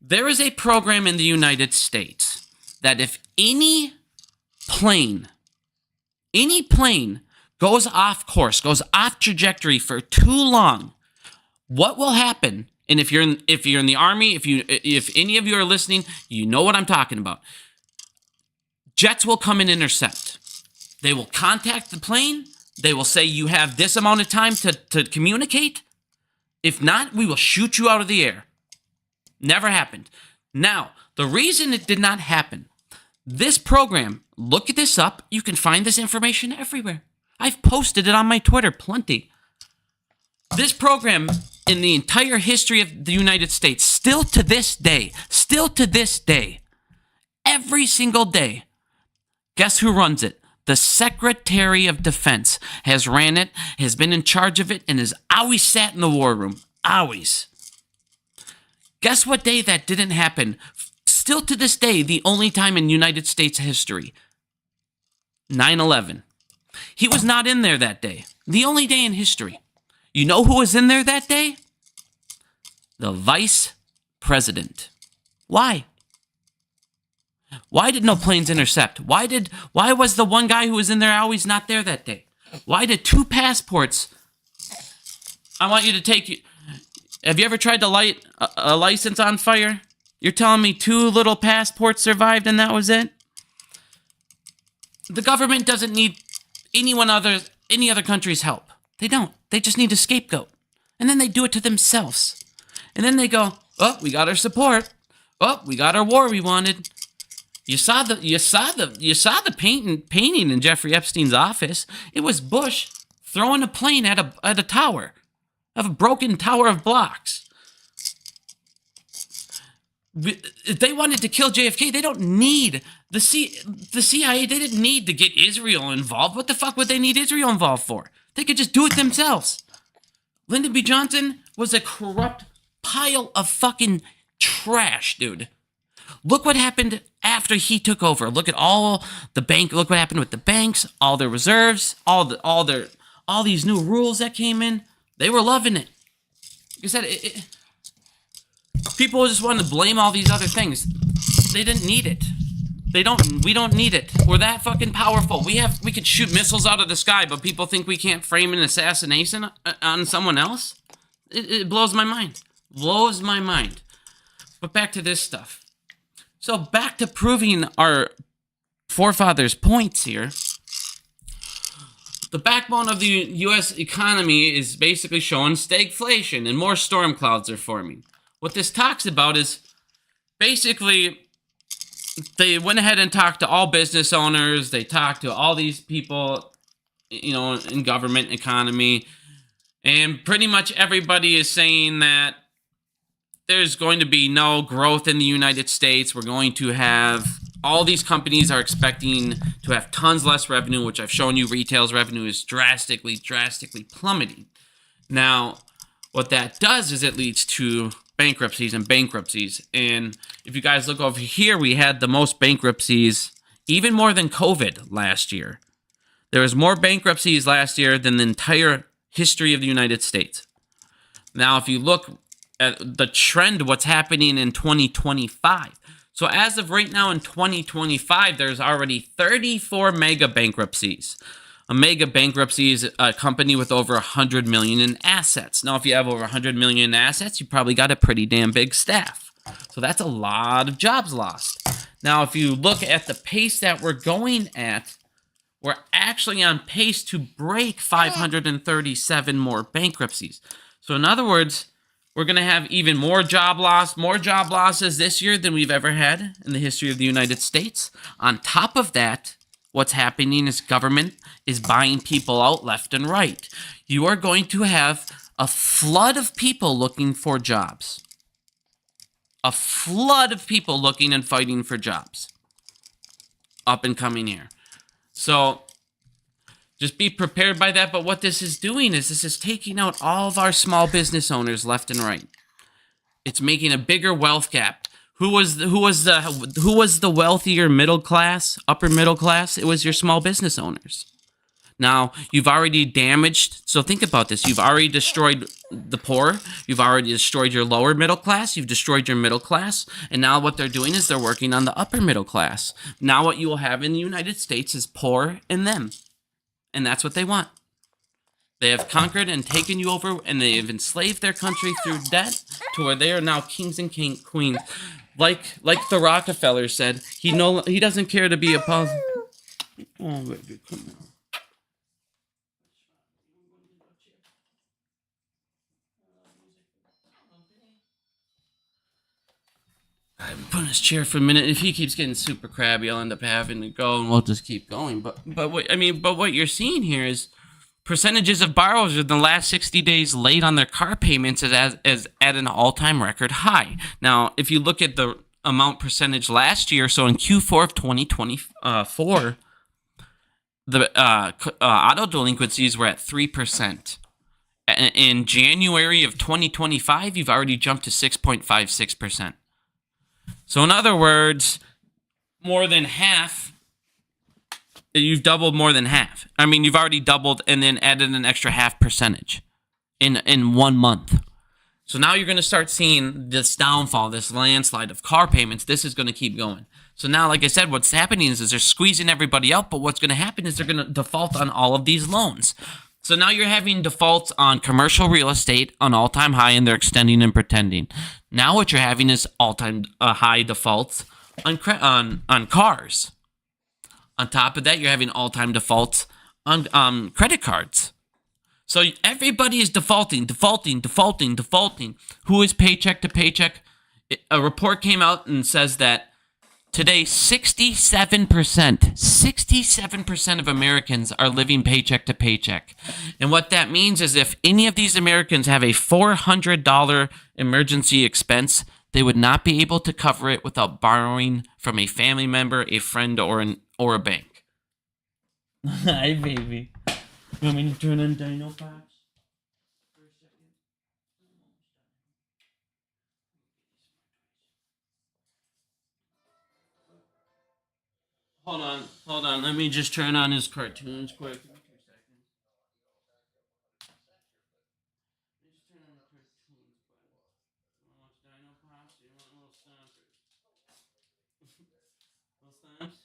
There is a program in the United States that if any plane goes off course, goes off trajectory for too long, what will happen? And if you're in the Army, if any of you are listening, you know what I'm talking about. Jets will come and intercept. They will contact the plane. They will say, you have this amount of time to communicate. If not, we will shoot you out of the air. Never happened. Now, the reason it did not happen, this program, look this up. You can find this information everywhere. I've posted it on my Twitter, plenty. This program, in the entire history of the United States, still to this day, every single day, guess who runs it? The Secretary of Defense has ran it, has been in charge of it, and has always sat in the war room. Always. Guess what day that didn't happen? Still to this day, the only time in United States history. 9/11. He was not in there that day. The only day in history. You know who was in there that day? The Vice President. Why? Why did no planes intercept? Why was the one guy who was in there always not there that day? Why did two passports? I want you to take... Have you ever tried to light a license on fire? You're telling me two little passports survived and that was it? The government doesn't need any other country's help. They don't. They just need a scapegoat. And then they do it to themselves. And then they go, oh, we got our support. Oh, we got our war we wanted. You saw the painting in Jeffrey Epstein's office. It was Bush throwing a plane at a tower, of a broken tower of blocks. If they wanted to kill JFK, they don't need the CIA. They didn't need to get Israel involved. What the fuck would they need Israel involved for? They could just do it themselves. Lyndon B. Johnson was a corrupt pile of fucking trash, dude. Look what happened after he took over. Look at all the bank. Look what happened with the banks, all their reserves, all these new rules that came in. They were loving it. Like I said, people just wanted to blame all these other things. They didn't need it. We don't need it. We're that fucking powerful. We could shoot missiles out of the sky, but people think we can't frame an assassination on someone else? It blows my mind. Blows my mind. But back to this stuff. So back to proving our forefathers' points here. The backbone of the U.S. economy is basically showing stagflation and more storm clouds are forming. What this talks about is basically they went ahead and talked to all business owners. They talked to all these people, in government, economy. And pretty much everybody is saying that there's going to be no growth in the United States. We're going to have... All these companies are expecting to have tons less revenue, which I've shown you retail's revenue is drastically plummeting. Now, what that does is it leads to bankruptcies and bankruptcies. And if you guys look over here, we had the most bankruptcies, even more than COVID last year. There was more bankruptcies last year than the entire history of the United States. Now, if you look at the trend, what's happening in 2025. So as of right now in 2025, there's already 34 mega bankruptcies. A mega bankruptcy is a company with over 100 million in assets. Now, if you have over 100 million in assets, you probably got a pretty damn big staff. So that's a lot of jobs lost. Now, if you look at the pace that we're going at, we're actually on pace to break 537 more bankruptcies. So in other words, we're going to have even more job losses this year than we've ever had in the history of the United States. On top of that, what's happening is government is buying people out left and right. You are going to have a flood of people looking for jobs. A flood of people looking and fighting for jobs up and coming here. So just be prepared by that. But what this is doing is this is taking out all of our small business owners left and right. It's making a bigger wealth gap. Who was the wealthier middle class, upper middle class? It was your small business owners. Now, you've already damaged, so think about this. You've already destroyed the poor. You've already destroyed your lower middle class. You've destroyed your middle class. And now what they're doing is they're working on the upper middle class. Now what you will have in the United States is poor and them. And that's what they want. They have conquered and taken you over, and they have enslaved their country through debt to where they are now kings and queens. Like the Rockefeller said, he doesn't care to be a politician. Oh, baby, come on. I've put in his chair for a minute. If he keeps getting super crabby, I'll end up having to go, and we'll just keep going. But what you're seeing here is percentages of borrowers in the last 60 days late on their car payments is at an all-time record high. Now, if you look at the amount percentage last year, so in Q4 of 2024, the auto delinquencies were at 3%. In January of 2025, you've already jumped to 6.56%. So in other words, more than half, you've doubled more than half. I mean, you've already doubled and then added an extra half percentage in 1 month. So now you're going to start seeing this downfall, this landslide of car payments. This is going to keep going. So now, like I said, what's happening is they're squeezing everybody out, but what's going to happen is they're going to default on all of these loans. So now you're having defaults on commercial real estate on all-time high, and they're extending and pretending. Now what you're having is all-time high defaults on cars. On top of that, you're having all-time defaults on credit cards. So everybody is defaulting. Who is paycheck to paycheck? A report came out and says that today, 67% of Americans are living paycheck to paycheck. And what that means is if any of these Americans have a $400 emergency expense, they would not be able to cover it without borrowing from a family member, a friend, or a bank. Hi, baby. You want me to turn on Dino Pops? Hold on. Let me just turn on his cartoons quick. Give me 2 seconds. Just turn on the cartoons quick. You want to watch Dino Pops? Or you want little stompers? Little stomps?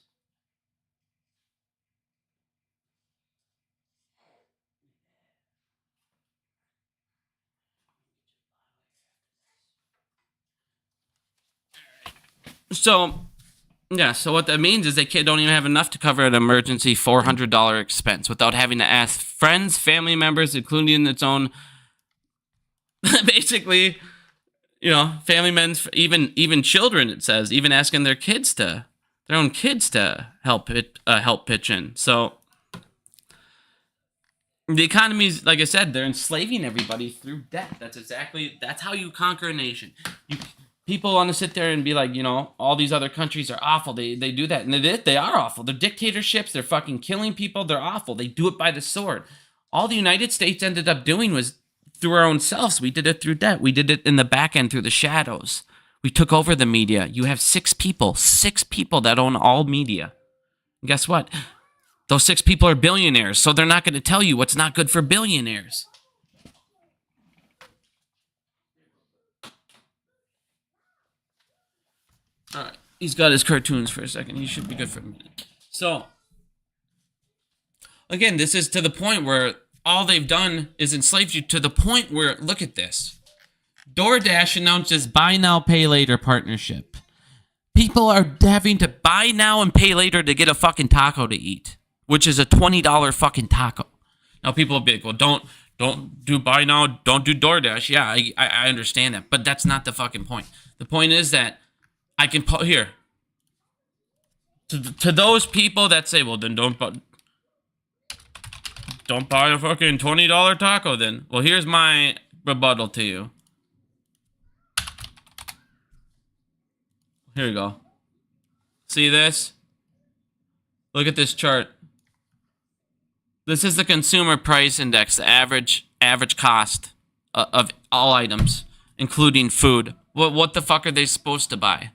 So what that means is they don't even have enough to cover an emergency $400 expense without having to ask friends, family members, including its own, basically, family members, even children. It says even asking their own kids to help pitch in. So the economy's, like I said, they're enslaving everybody through debt. That's how you conquer a nation. People want to sit there and be like, all these other countries are awful. They do that. And they are awful. They're dictatorships. They're fucking killing people. They're awful. They do it by the sword. All the United States ended up doing was through our own selves. We did it through debt. We did it in the back end through the shadows. We took over the media. You have six people that own all media. And guess what? Those 6 people are billionaires, so they're not going to tell you what's not good for billionaires. All right. He's got his cartoons for a second. He should be good for a minute. So, again, this is to the point where all they've done is enslaved you to the point where, look at this. DoorDash announced its buy now, pay later partnership. People are having to buy now and pay later to get a fucking taco to eat, which is a $20 fucking taco. Now, people will be like, well, don't do buy now, don't do DoorDash. Yeah, I understand that, but that's not the fucking point. The point is that I can put here. To those people that say, well, then don't buy a fucking $20 taco then. Well, here's my rebuttal to you. Here we go. See this? Look at this chart. This is the consumer price index, the average cost of all items, including food. What the fuck are they supposed to buy?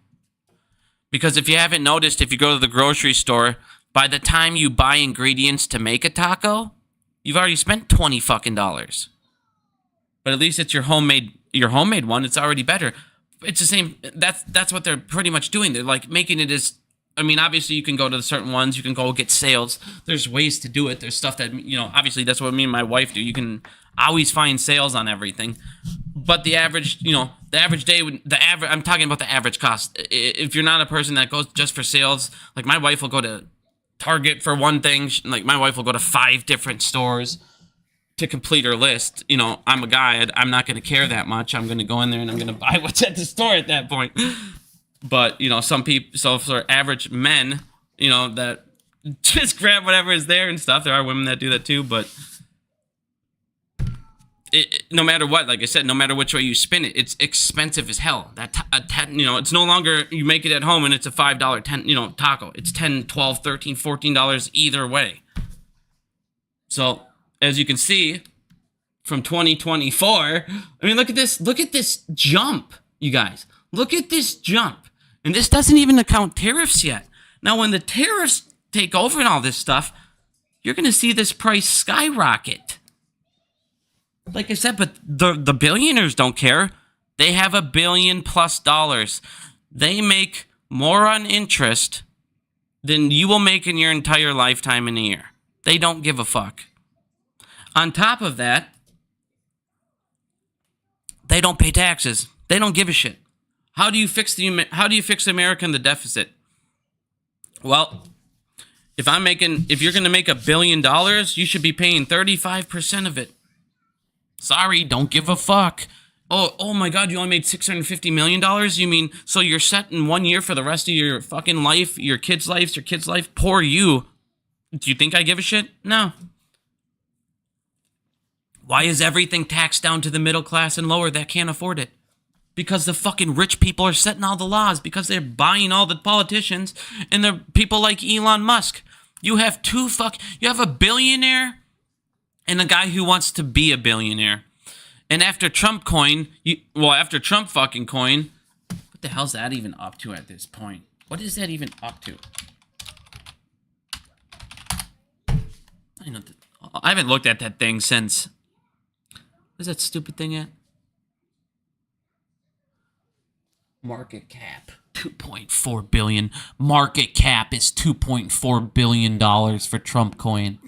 Because if you haven't noticed, if you go to the grocery store, by the time you buy ingredients to make a taco, you've already spent $20 fucking dollars. But at least it's your homemade one. It's already better. It's the same. That's what they're pretty much doing. They're like making it as, I mean, obviously you can go to the certain ones. You can go get sales. There's ways to do it. There's stuff that, obviously that's what me and my wife do. You can always find sales on everything. But the average day, I'm talking about the average cost. If you're not a person that goes just for sales, like my wife will go to Target for one thing. Like my wife will go to 5 different stores to complete her list. I'm a guy. I'm not going to care that much. I'm going to go in there and I'm going to buy what's at the store at that point. But, some people, so for average men, that just grab whatever is there and stuff. There are women that do that too, but no matter what, like I said, no matter which way you spin it, it's expensive as hell. It's no longer you make it at home and it's a $5 taco. It's $10, $12, $13, $14 either way. So as you can see, from 2024, I mean, look at this jump, you guys. Look at this jump. And this doesn't even account tariffs yet. Now, when the tariffs take over and all this stuff, you're going to see this price skyrocket. Like I said, but the billionaires don't care. They have $1 billion+ dollars. They make more on interest than you will make in your entire lifetime in a year. They don't give a fuck. On top of that, they don't pay taxes. They don't give a shit. How do you fix America and the deficit? Well, if you're going to make $1 billion, you should be paying 35% of it. Sorry, don't give a fuck. Oh my God, you only made $650 million? You mean, so you're set in 1 year for the rest of your fucking life, your kid's life? Poor you. Do you think I give a shit? No. Why is everything taxed down to the middle class and lower that can't afford it? Because the fucking rich people are setting all the laws, because they're buying all the politicians, and they're people like Elon Musk. You have a billionaire and a guy who wants to be a billionaire. And after Trump fucking coin, what the hell's that even up to at this point? What is that even up to? I haven't looked at that thing since. What's that stupid thing at? Market cap, $2.4 billion. Market cap is $2.4 billion for Trump coin.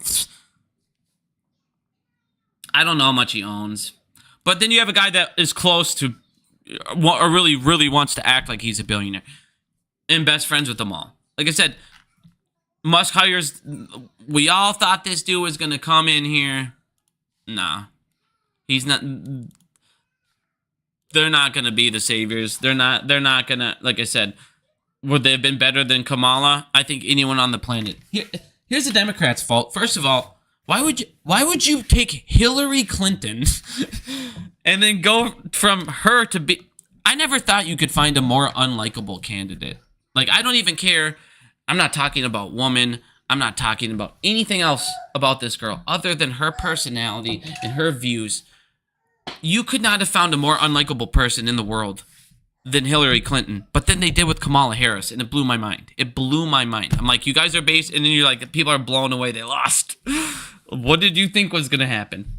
I don't know how much he owns. But then you have a guy that is close to, or really, really wants to act like he's a billionaire. And best friends with them all. Like I said, Musk hires, we all thought this dude was going to come in here. Nah. He's not, they're not going to be the saviors. They're not going to, like I said, would they have been better than Kamala? I think anyone on the planet. Here's the Democrats' fault. First of all, why would you take Hillary Clinton and then go from her to be... I never thought you could find a more unlikable candidate. Like, I don't even care. I'm not talking about woman. I'm not talking about anything else about this girl other than her personality and her views. You could not have found a more unlikable person in the world than Hillary Clinton, but then they did with Kamala Harris, and it blew my mind. It blew my mind. I'm like, you guys are based, and then you're like, people are blown away. They lost. What did you think was gonna happen?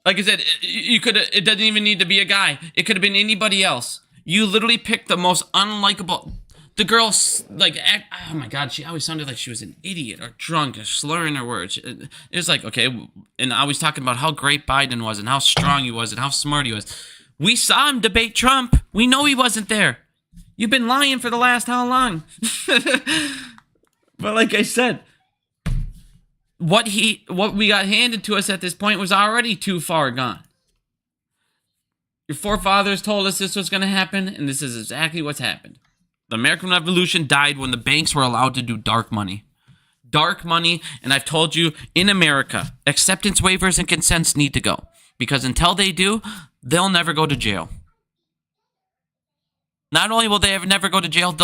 Like I said, you could. It doesn't even need to be a guy. It could have been anybody else. You literally picked the most unlikable. The girl, like, oh my God, she always sounded like she was an idiot or drunk or slurring her words. It was like, okay, and I was talking about how great Biden was and how strong he was and how smart he was. We saw him debate Trump. We know he wasn't there. You've been lying for the last how long? But like I said, what we got handed to us at this point was already too far gone. Your forefathers told us this was going to happen, and this is exactly what's happened. The American Revolution died when the banks were allowed to do dark money. Dark money, and I've told you, in America, acceptance waivers and consents need to go. Because until they do, they'll never go to jail. Not only will they never go to jail,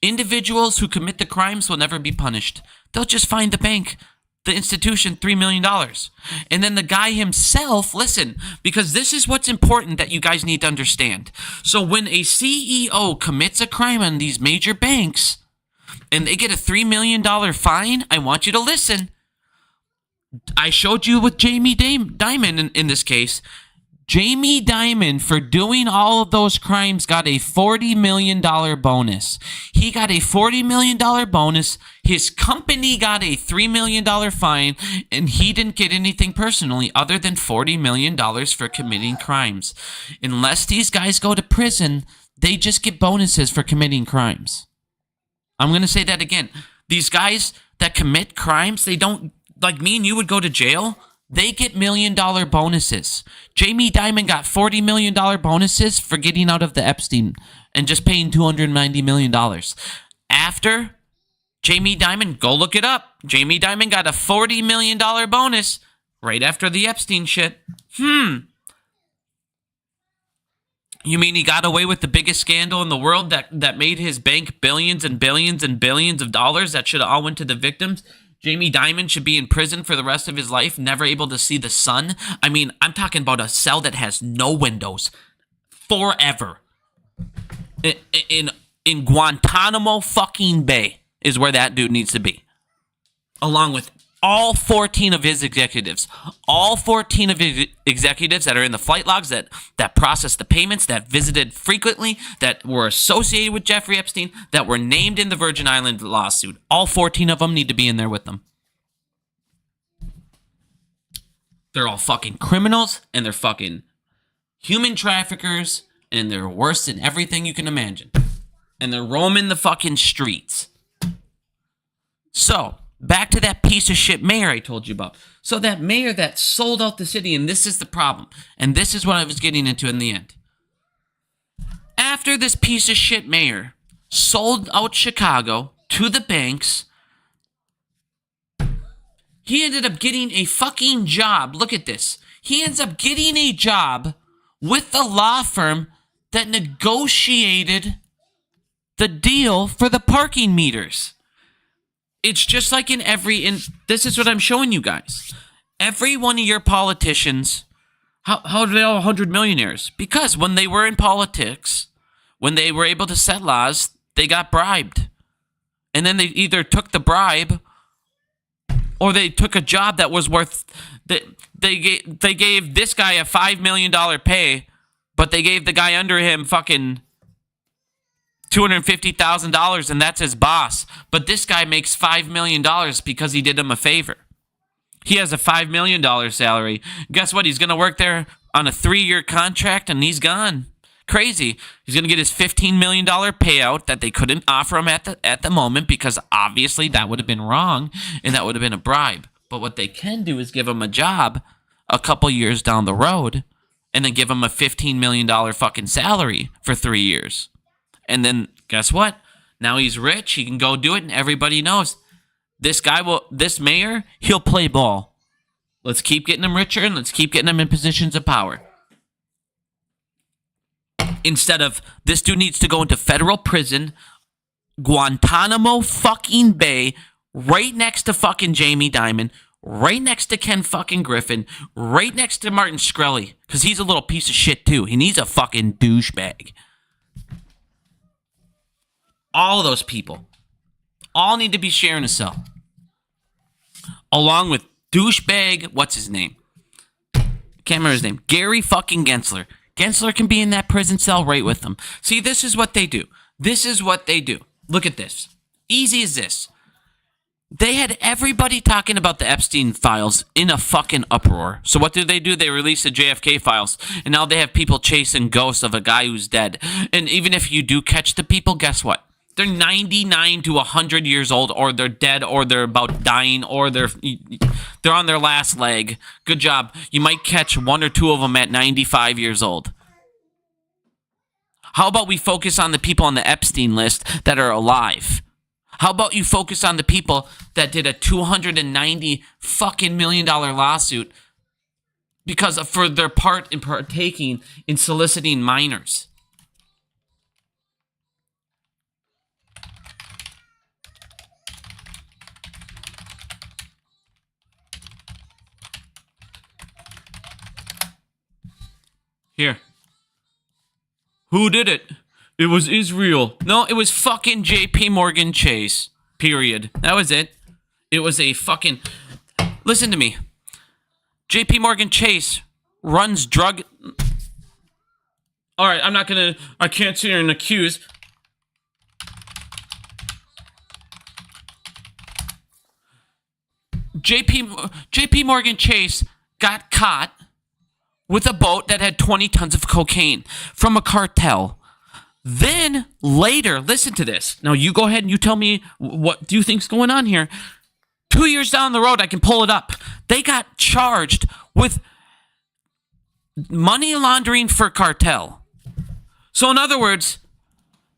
individuals who commit the crimes will never be punished. They'll just fine the bank, the institution, $3 million. And then the guy himself, listen, because this is what's important that you guys need to understand. So when a CEO commits a crime on these major banks and they get a $3 million fine, I want you to listen. I showed you with Jamie Dimon in this case. Jamie Dimon, for doing all of those crimes, got a $40 million bonus. He got a $40 million bonus. His company got a $3 million fine, and he didn't get anything personally other than $40 million for committing crimes. Unless these guys go to prison, they just get bonuses for committing crimes. I'm going to say that again. These guys that commit crimes, they don't, like me and you would go to jail. They get $1 million bonuses. Jamie Dimon got $40 million bonuses for getting out of the Epstein and just paying $290 million. After Jamie Dimon, go look it up. Jamie Dimon got a $40 million bonus right after the Epstein shit. You mean he got away with the biggest scandal in the world that made his bank billions and billions and billions of dollars that should have all went to the victims? Jamie Dimon should be in prison for the rest of his life, never able to see the sun. I mean, I'm talking about a cell that has no windows forever. In Guantanamo fucking Bay is where that dude needs to be. Along with all 14 of his executives. All 14 of his executives that are in the flight logs that process the payments, that visited frequently, that were associated with Jeffrey Epstein, that were named in the Virgin Island lawsuit. All 14 of them need to be in there with them. They're all fucking criminals, and they're fucking human traffickers, and they're worse than everything you can imagine. And they're roaming the fucking streets. So, back to that piece of shit mayor I told you about. So that mayor that sold out the city, and this is the problem, and this is what I was getting into in the end. After this piece of shit mayor sold out Chicago to the banks, he ended up getting a fucking job. Look at this. He ends up getting a job with the law firm that negotiated the deal for the parking meters. It's just like in this is what I'm showing you guys. Every one of your politicians, how are they all 100 millionaires? Because when they were in politics, when they were able to set laws, they got bribed. And then they either took the bribe or they took a job that was worth, they gave this guy a $5 million pay, but they gave the guy under him fucking $250,000, and that's his boss. But this guy makes $5 million because he did him a favor. He has a $5 million salary. Guess what? He's going to work there on a 3-year contract, and he's gone. Crazy. He's going to get his $15 million payout that they couldn't offer him at the moment because obviously that would have been wrong, and that would have been a bribe. But what they can do is give him a job a couple years down the road and then give him a $15 million fucking salary for 3 years. And then guess what? Now he's rich. He can go do it, and everybody knows this mayor, he'll play ball. Let's keep getting him richer, and let's keep getting him in positions of power. Instead of, this dude needs to go into federal prison, Guantanamo fucking Bay, right next to fucking Jamie Dimon, right next to Ken fucking Griffin, right next to Martin Shkreli, because he's a little piece of shit too. He's a fucking douchebag. All of those people all need to be sharing a cell. Along with douchebag, what's his name? Can't remember his name. Gary fucking Gensler. Gensler can be in that prison cell right with them. See, this is what they do. This is what they do. Look at this. Easy as this. They had everybody talking about the Epstein files in a fucking uproar. So what do? They release the JFK files, and now they have people chasing ghosts of a guy who's dead. And even if you do catch the people, guess what? They're 99 to 100 years old, or they're dead, or they're about dying, or they're on their last leg. Good job. You might catch one or two of them at 95 years old. How about we focus on the people on the Epstein list that are alive? How about you focus on the people that did a $290 fucking million lawsuit for their part in partaking in soliciting minors? Here. Who did it? It was Israel. No, it was fucking JP Morgan Chase. Period. That was it. It was a fucking... Listen to me. JP Morgan Chase runs drug... All right, I'm not going to... I can't sit here and accuse... JP Morgan Chase got caught with a boat that had 20 tons of cocaine from a cartel. Then, later, listen to this. Now, you go ahead and you tell me what do you think's going on here. 2 years down the road, I can pull it up. They got charged with money laundering for cartel. So, in other words,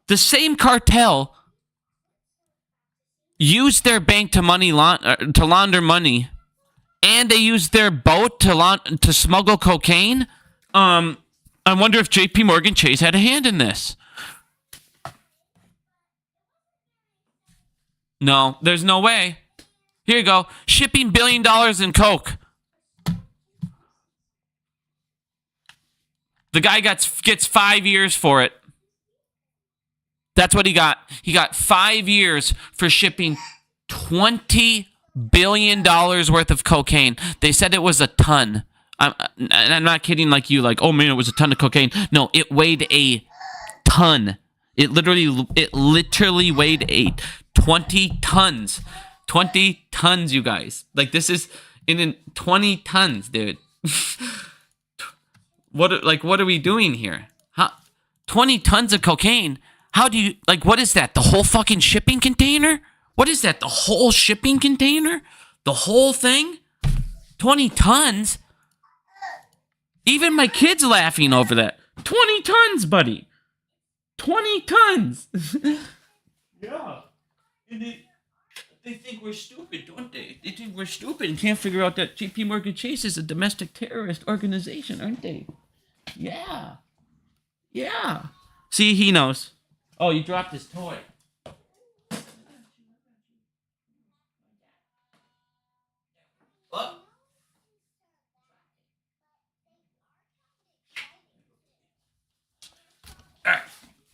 the same cartel used their bank to launder money, and they used their boat to smuggle cocaine. I wonder if J.P. Morgan Chase had a hand in this. No, there's no way. Here you go. Shipping $1 billion in coke. The guy gets 5 years for it. That's what he got. He got 5 years for shipping $20 billion worth of cocaine. They said it was a ton. I'm not kidding like you, like, oh man, it was a ton of cocaine. No, it weighed a ton. It literally weighed 20 tons. 20 tons, you guys. Like, this is in 20 tons, dude. What are we doing here? 20 tons of cocaine? How do you, like, what is that? The whole fucking shipping container? What is that? The whole shipping container? The whole thing? 20 tons? Even my kid's laughing over that. 20 tons, buddy. 20 tons. Yeah. And they think we're stupid, don't they? They think we're stupid and can't figure out that J.P. Morgan Chase is a domestic terrorist organization, aren't they? Yeah. Yeah. See, he knows. Oh, you dropped his toy. What?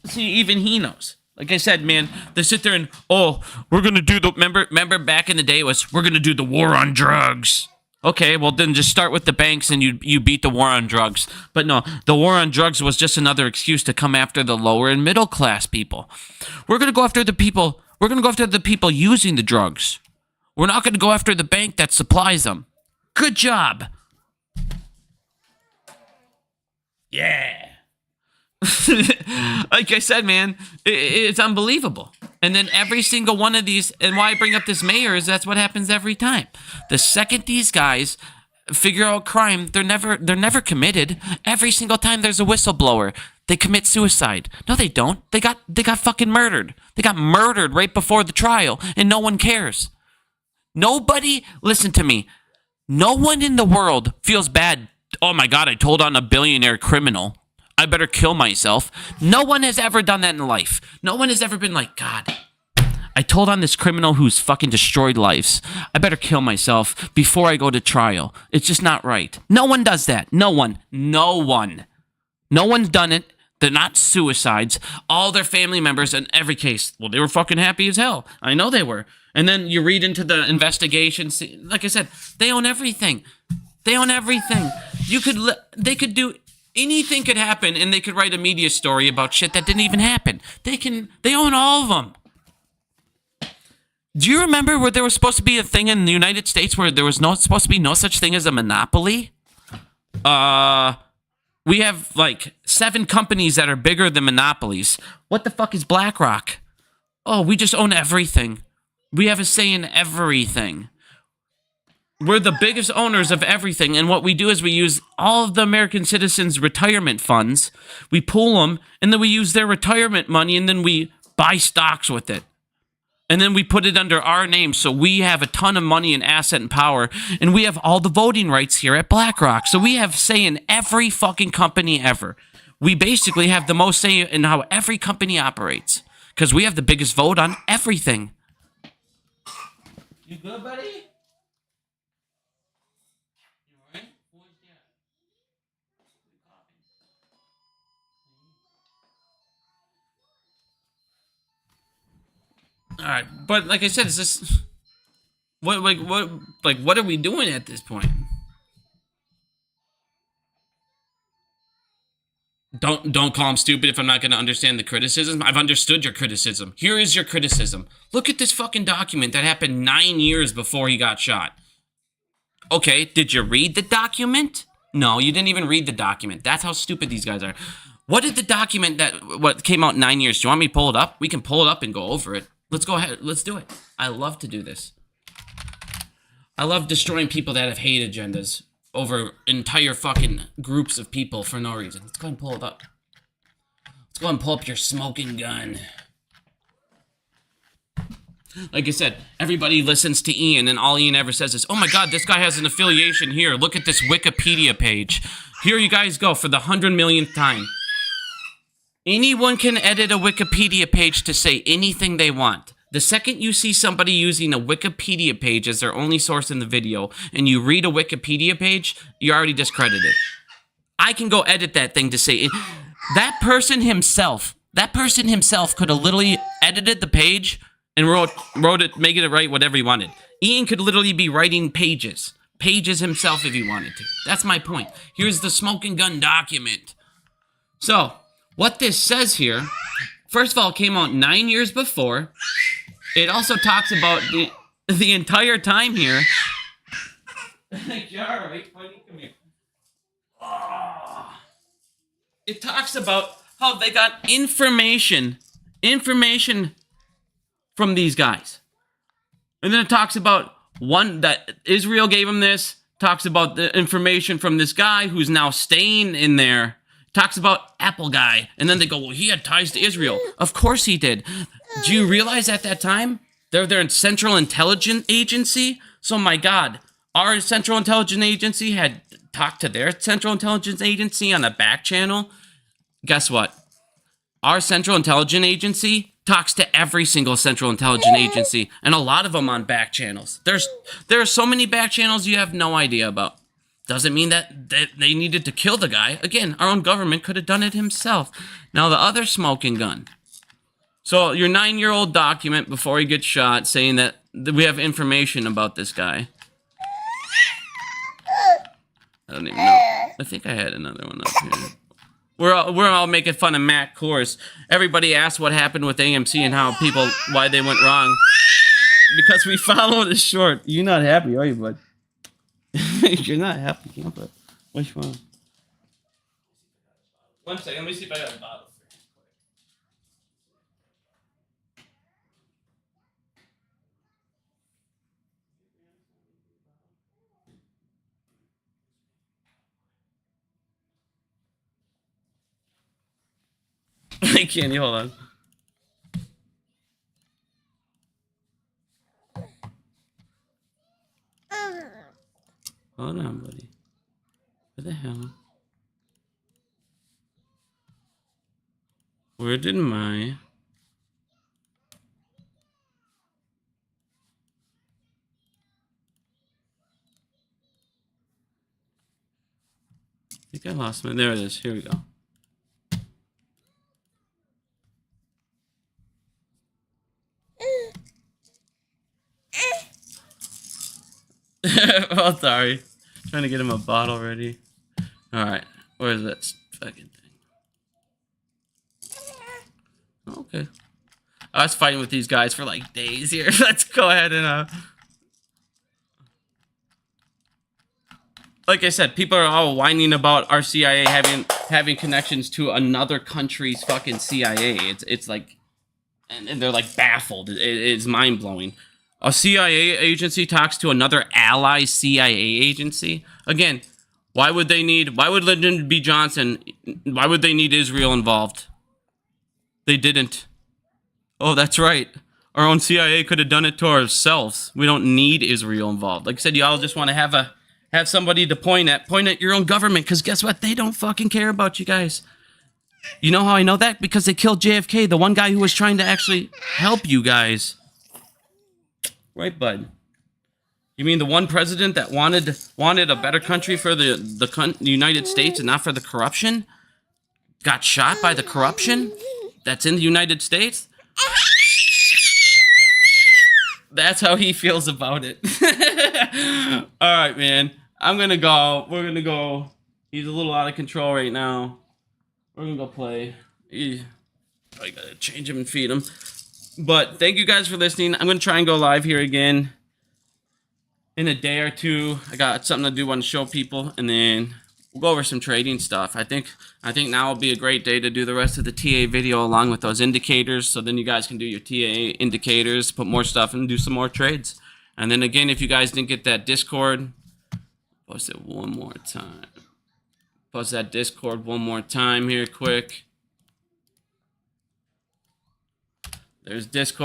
See, even he knows. Like I said, man, they sit there and, oh, we're going to do the, remember back in the day was, we're going to do the war on drugs. Okay, well then just start with the banks and you beat the war on drugs. But no, the war on drugs was just another excuse to come after the lower and middle class people. We're going to go after the people, using the drugs. We're not going to go after the bank that supplies them. Good job. Yeah. Like I said, man, it's unbelievable. And then every single one of these, and why I bring up this mayor is that's what happens every time. The second these guys figure out crime, they're never committed. Every single time there's a whistleblower, they commit suicide. No, they don't. They got fucking murdered. They got murdered right before the trial, and no one cares. Nobody, listen to me. No one in the world feels bad. Oh my God, I told on a billionaire criminal. I better kill myself. No one has ever done that in life. No one has ever been like, God, I told on this criminal who's fucking destroyed lives. I better kill myself before I go to trial. It's just not right. No one does that. No one. No one. No one's done it. They're not suicides. All their family members in every case, well, they were fucking happy as hell. I know they were. And then you read into the investigation. Like I said, they own everything. They own everything. They could do anything could happen, and they could write a media story about shit that didn't even happen. They own all of them. Do you remember where there was supposed to be a thing in the United States where there was supposed to be no such thing as a monopoly? We have like 7 companies that are bigger than monopolies. What the fuck is BlackRock? Oh, we just own everything. We have a say in everything. We're the biggest owners of everything, and what we do is we use all of the American citizens' retirement funds, we pool them, and then we use their retirement money, and then we buy stocks with it. And then we put it under our name, so we have a ton of money and asset and power, and we have all the voting rights here at BlackRock. So we have say in every fucking company ever. We basically have the most say in how every company operates, because we have the biggest vote on everything. You good, buddy? You alright? All right, but like I said, is this what are we doing at this point? Don't call him stupid if I'm not going to understand the criticism. I've understood your criticism. Here is your criticism. Look at this fucking document that happened 9 years before he got shot. Okay, did you read the document? No, you didn't even read the document. That's how stupid these guys are. What did the document what came out 9 years? Do you want me to pull it up? We can pull it up and go over it. Let's go ahead. Let's do it. I love to do this. I love destroying people that have hate agendas over entire fucking groups of people for no reason. Let's go ahead and pull it up. Let's go ahead and pull up your smoking gun. Like I said, everybody listens to Ian, and all Ian ever says is, oh my god, this guy has an affiliation here. Look at this Wikipedia page. Here you guys go for the 100 millionth time. Anyone can edit a Wikipedia page to say anything they want. The second you see somebody using a Wikipedia page as their only source in the video, and you read a Wikipedia page, you're already discredited. I can go edit that thing to say that person himself could have literally edited the page and wrote it, making it write whatever he wanted. Ian could literally be writing pages himself if he wanted to. That's my point. Here's the smoking gun document. So, what this says here, first of all, it came out 9 years before. It also talks about the entire time here. You're all right, buddy. Come here. Oh. It talks about how they got information from these guys. And then it talks about one that Israel gave him this, talks about the information from this guy who's now staying in there. Talks about Apple guy, and then they go, well, he had ties to Israel. Of course he did. Do you realize at that time, they're their Central Intelligence Agency? So my God, our Central Intelligence Agency had talked to their Central Intelligence Agency on a back channel. Guess what? Our Central Intelligence Agency talks to every single Central Intelligence Agency, and a lot of them on back channels. There are so many back channels you have no idea about. Doesn't mean that they needed to kill the guy. Again, our own government could have done it himself. Now, the other smoking gun. So, your 9-year-old document before he gets shot saying that we have information about this guy. I don't even know. I think I had another one up here. We're all making fun of Matt Kors. Everybody asked what happened with AMC and why they went wrong. Because we followed it short. You're not happy, are you, bud? You're not happy, but which one? One second, let me see if I got a bottle for you. I can't, hold on. Hold on, buddy. What the hell? Where did my... think I lost my. There it is. Here we go. Oh, sorry. Trying to get him a bottle ready. All right. Where is that fucking thing? Okay. I was fighting with these guys for like days here. Let's go ahead and like I said, people are all whining about our CIA having connections to another country's fucking CIA. It's like, and they're like baffled. It's mind blowing. A CIA agency talks to another ally CIA agency. Again, why would Lyndon B. Johnson? Why would they need Israel involved? They didn't. Oh, that's right. Our own CIA could have done it to ourselves. We don't need Israel involved. Like I said, y'all just want to have somebody to point at your own government, because guess what? They don't fucking care about you guys. You know how I know that? Because they killed JFK, the one guy who was trying to actually help you guys. Right, bud? You mean the one president that wanted a better country for the United States and not for the corruption? Got shot by the corruption that's in the United States? That's how he feels about it. All right, man. I'm going to go. We're going to go. He's a little out of control right now. We're going to go play. I got to change him and feed him. But thank you guys for listening. I'm going to try and go live here again in a day or two. I got something to do. Want to show people. And then we'll go over some trading stuff. I think now will be a great day to do the rest of the TA video along with those indicators. So then you guys can do your TA indicators, put more stuff, and do some more trades. And then again, if you guys didn't get that Discord, post it one more time. Post that Discord one more time here quick. There's Discord.